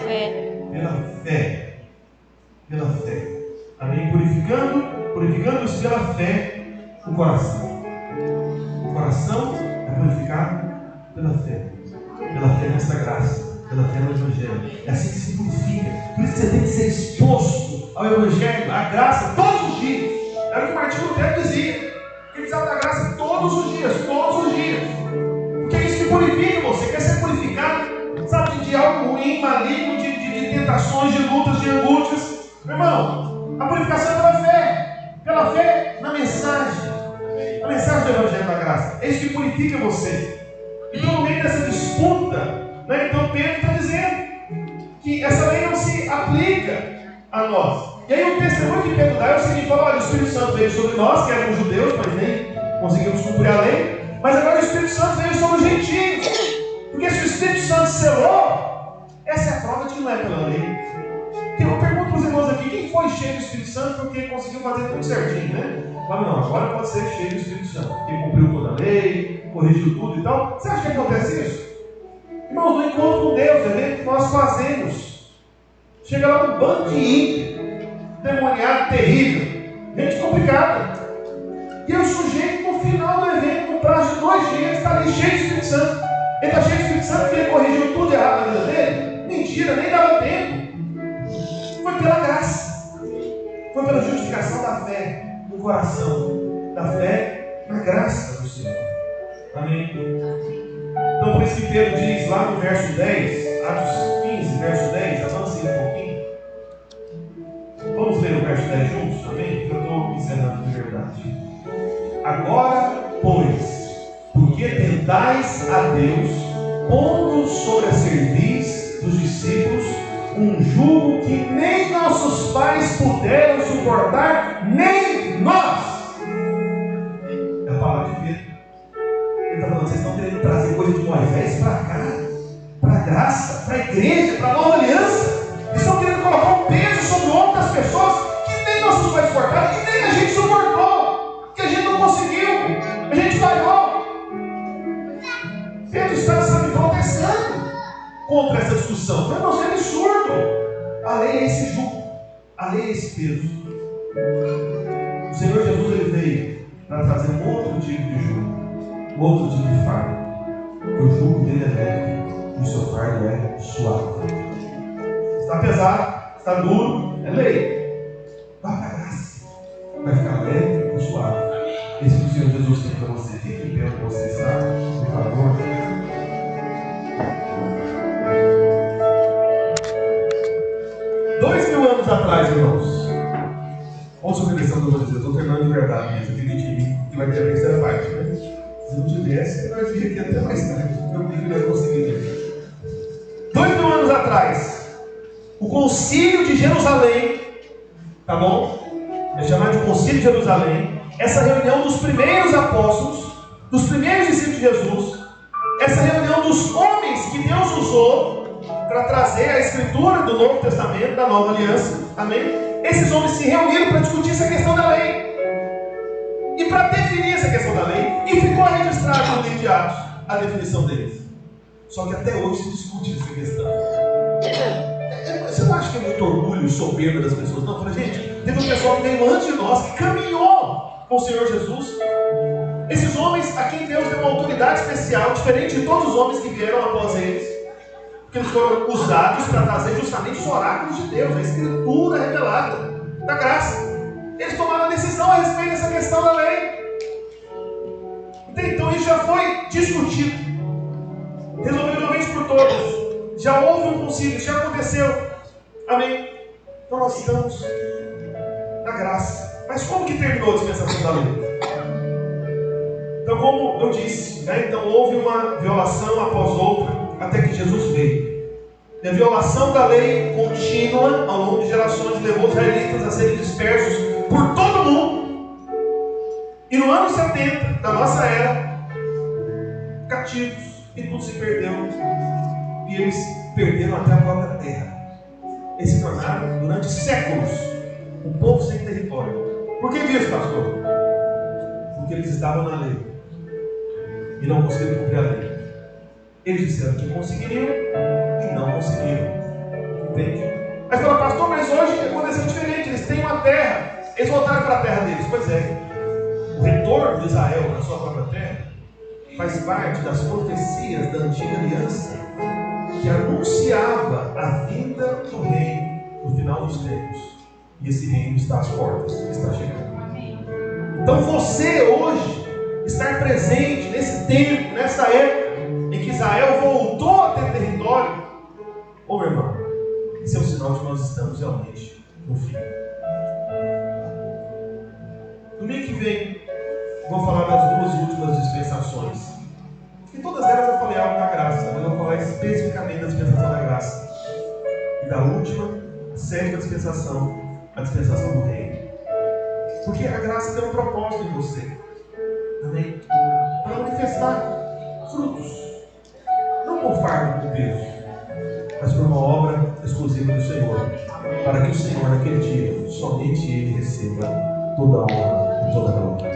Fé. Pela fé. Pela fé. Amém? Purificando-os pela fé o coração. O coração é purificado pela fé. Pela fé nesta graça. Pela fé no Evangelho. É assim que se purifica. Por isso você tem que ser exposto ao Evangelho, à graça, todos os dias. Era o que Martinho Lutero dizia. Ele precisava da graça todos os dias. Todos os dias. Porque é isso que purifica você. Quer ser purificado, sabe, de algo ruim, maligno, de tentações, de lutas, de angústias. Meu irmão, a purificação é pela fé. Pela fé na mensagem. A mensagem do Evangelho da graça. É isso que purifica você. E no meio dessa disputa, né, então Pedro está dizendo que essa lei não se aplica a nós. E aí o testemunho que Pedro dá é o seguinte: fala, olha, o Espírito Santo veio sobre nós, que éramos judeus, mas nem conseguimos cumprir a lei, mas agora o Espírito Santo veio sobre os gentios. Porque se o Espírito Santo selou, essa é a prova de que não é pela lei. Porque eu pergunto para os irmãos aqui, quem foi cheio do Espírito Santo porque conseguiu fazer tudo certinho, né? Fala, não, agora pode ser cheio do Espírito Santo, porque cumpriu toda a lei, corrigiu tudo e tal. Você acha que acontece isso? Irmãos, no encontro com Deus, é o que nós fazemos. Chega lá um bando de ímpio, demoniado, terrível, gente complicada. E o sujeito, no final do evento, no prazo de 2 dias, está ali cheio do Espírito Santo. Ele está cheio do Espírito Santo porque ele corrigiu tudo errado na vida dele? Mentira, nem dava tempo. Foi pela graça. Foi pela justificação da fé no coração. Da fé na graça do Senhor. Amém? Então, por isso que Pedro diz lá no verso 10, Atos 15, verso 10, avance um pouquinho. Vamos ler o verso 10 juntos, amém? Eu estou encerrando de verdade. Agora, pois, porque tentais a Deus, pondo sobre a cerviz dos discípulos um jugo que nem nossos pais puderam suportar, nem nós. É a palavra de Pedro. Ele está falando, vocês estão querendo trazer coisa de Moisés para cá, para a graça, para a igreja, para a nova aliança. Eles estão querendo colocar um peso sobre o ombro das pessoas que nem nossos pais suportaram, que nem a gente suportou, que a gente não conseguiu, a gente falhou. Pedro está, sabe, protestando contra essa discussão. Mas não, isso é absurdo. A lei é esse jugo, a lei é esse peso. O Senhor Jesus, ele veio para trazer um outro tipo de jugo, um outro tipo de fardo. O jugo dele é leve e o seu fardo é suave. Está pesado, está duro, é lei. Vá para a graça, vai ficar leve e suave. Esse que o Senhor Jesus tem para você. Fique em pé onde você está, por favor. Anos atrás, irmãos, ouça a lição que eu vou dizer, eu estou terminando de verdade mesmo, acredite em mim, que vai ter a terceira parte, né? Se não tivesse, nós viríamos aqui até mais tarde, eu digo que nós conseguimos. 2000 anos atrás, o Concílio de Jerusalém, tá bom? É chamado de Concílio de Jerusalém, essa reunião dos primeiros apóstolos, dos primeiros discípulos de Jesus, essa reunião dos homens que Deus usou para trazer a escritura do Novo Testamento, da Nova Aliança, amém? Esses homens se reuniram para discutir essa questão da lei e para definir essa questão da lei, e ficou registrado no livro de Atos a definição deles. Só que até hoje se discute essa questão. Você não acha que é muito orgulho e soberba das pessoas? Não, fala, gente, teve um pessoal que veio antes de nós, que caminhou com o Senhor Jesus. Esses homens a quem Deus deu uma autoridade especial, diferente de todos os homens que vieram após eles, porque eles foram usados para trazer justamente os oráculos de Deus, a escritura revelada da graça. Eles tomaram a decisão a respeito dessa questão da lei. Então isso já foi discutido, resolvido uma vez por todas. Já houve um concílio, já aconteceu. Amém? Então nós estamos na graça. Mas como que terminou a dispensação da lei? Então, como eu disse, né? Então houve uma violação após outra, até que Jesus veio. E a violação da lei contínua ao longo de gerações levou os israelitas a serem dispersos por todo o mundo. E no ano 70 da nossa era, cativos, e tudo se perdeu. E eles perderam até a própria terra. Eles se tornaram, durante séculos, um povo sem território. Por que disso, pastor? porque eles estavam na lei e não conseguiram cumprir a lei. Eles disseram que conseguiriam e não conseguiram. Entende? Mas fala, pastor, mas hoje aconteceu diferente. Eles têm uma terra, eles voltaram para a terra deles. Pois é, o retorno de Israel para a sua própria terra faz parte das profecias da antiga aliança que anunciava a vinda do reino no final dos tempos. E esse reino está às portas, está chegando. Então você hoje estar presente nesse tempo, nessa época em que Israel voltou a ter território, ô meu irmão, esse é um sinal de que nós estamos realmente no fim. Domingo que vem vou falar das duas últimas dispensações. Em todas elas eu falei algo da graça, mas eu vou falar especificamente da dispensação da graça. E da última, a sétima dispensação, a dispensação do reino. Porque a graça tem um propósito em você. Amém? Para manifestar frutos. Não por fardo, por peso, mas por uma obra exclusiva do Senhor. Para que o Senhor, naquele dia, somente Ele receba toda a honra e toda a glória.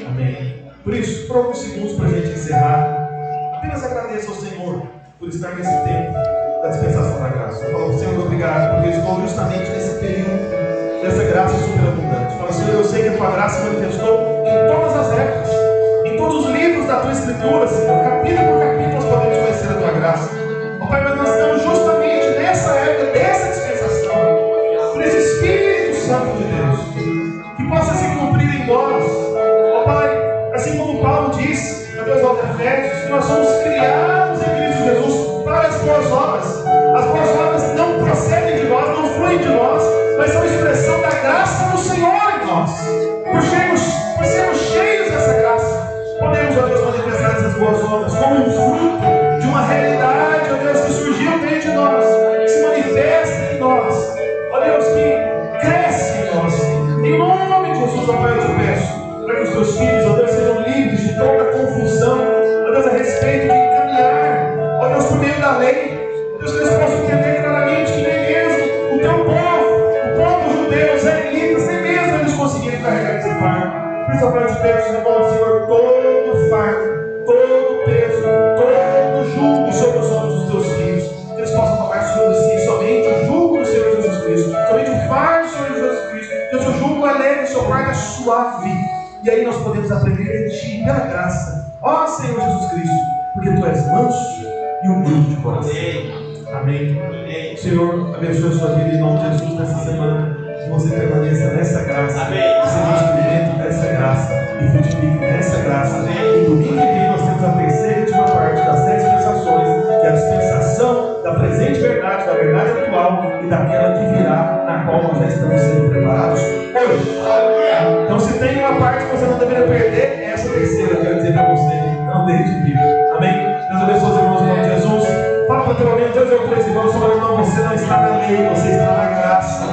Amém? Por isso, por alguns segundos para a gente encerrar, apenas agradeça ao Senhor por estar nesse tempo da dispensação da graça. Fala, Senhor, obrigado, porque eu estou justamente nesse período dessa graça superabundante. Fala, Senhor, eu sei que a tua graça se manifestou em todas as épocas, em todos os livros da tua escritura, Senhor. Capítulo por capítulo nós podemos conhecer a tua graça. Ó Pai, mas nós estamos justamente nessa época dessa dispensação, por esse Espírito Santo de Deus, que possa se cumprir em nós. Ó Pai, assim como Paulo disse, meu Deus, aos Efésios, que nós somos criados em Cristo Jesus para as boas obras. As boas obras não procedem de nós, não fluem de nós, mas são expressão da graça do Senhor em nós. Por sermos cheios dessa graça, podemos, ó Deus, manifestar essas boas obras como um fruto de uma realidade, ó Deus, que surgiu dentro de nós, que se manifesta em nós, ó Deus, que cresce em nós. Em nome de Jesus, ó Pai, eu te peço, para que os teus filhos, ó Deus, sejam livres de toda confusão, ó Deus, a respeito de caminhar, ó Deus, por meio da lei. Deus, que eles possam entender claramente que nem mesmo o teu povo judeu, os israelitas, nem mesmo eles conseguiram carregar esse fardo. Por isso, eu te peço, Senhor, todo fardo, todo peso, todo jugo sobre os ombros dos teus filhos, que eles possam tomar sobre si somente o jugo do Senhor Jesus Cristo, somente o fardo do Senhor Jesus Cristo, que o seu jugo é leve, o seu fardo é suave. E aí nós podemos aprender de ti, pela graça, ó Senhor Jesus Cristo, porque tu és manso e humilde de coração. Amém. Senhor, abençoe a sua vida em nome de Jesus nessa semana. Que você permaneça nessa graça. Seja instrumento dessa graça e frutifique nessa graça. E domingo que vem nós temos a terceira e última parte das 10 dispensações, que é a dispensação da presente verdade, da verdade atual e daquela que virá, na qual nós já estamos sendo preparados hoje. Então, se tem uma parte que você não deveria perder, é essa terceira. Eu quero dizer para você, não deixe de vir. Amém? Deus abençoe os irmãos em nome de Jesus. Fala para o teu amigo, Deus é o teu irmão, seu irmão, você não está na lei, você está na graça.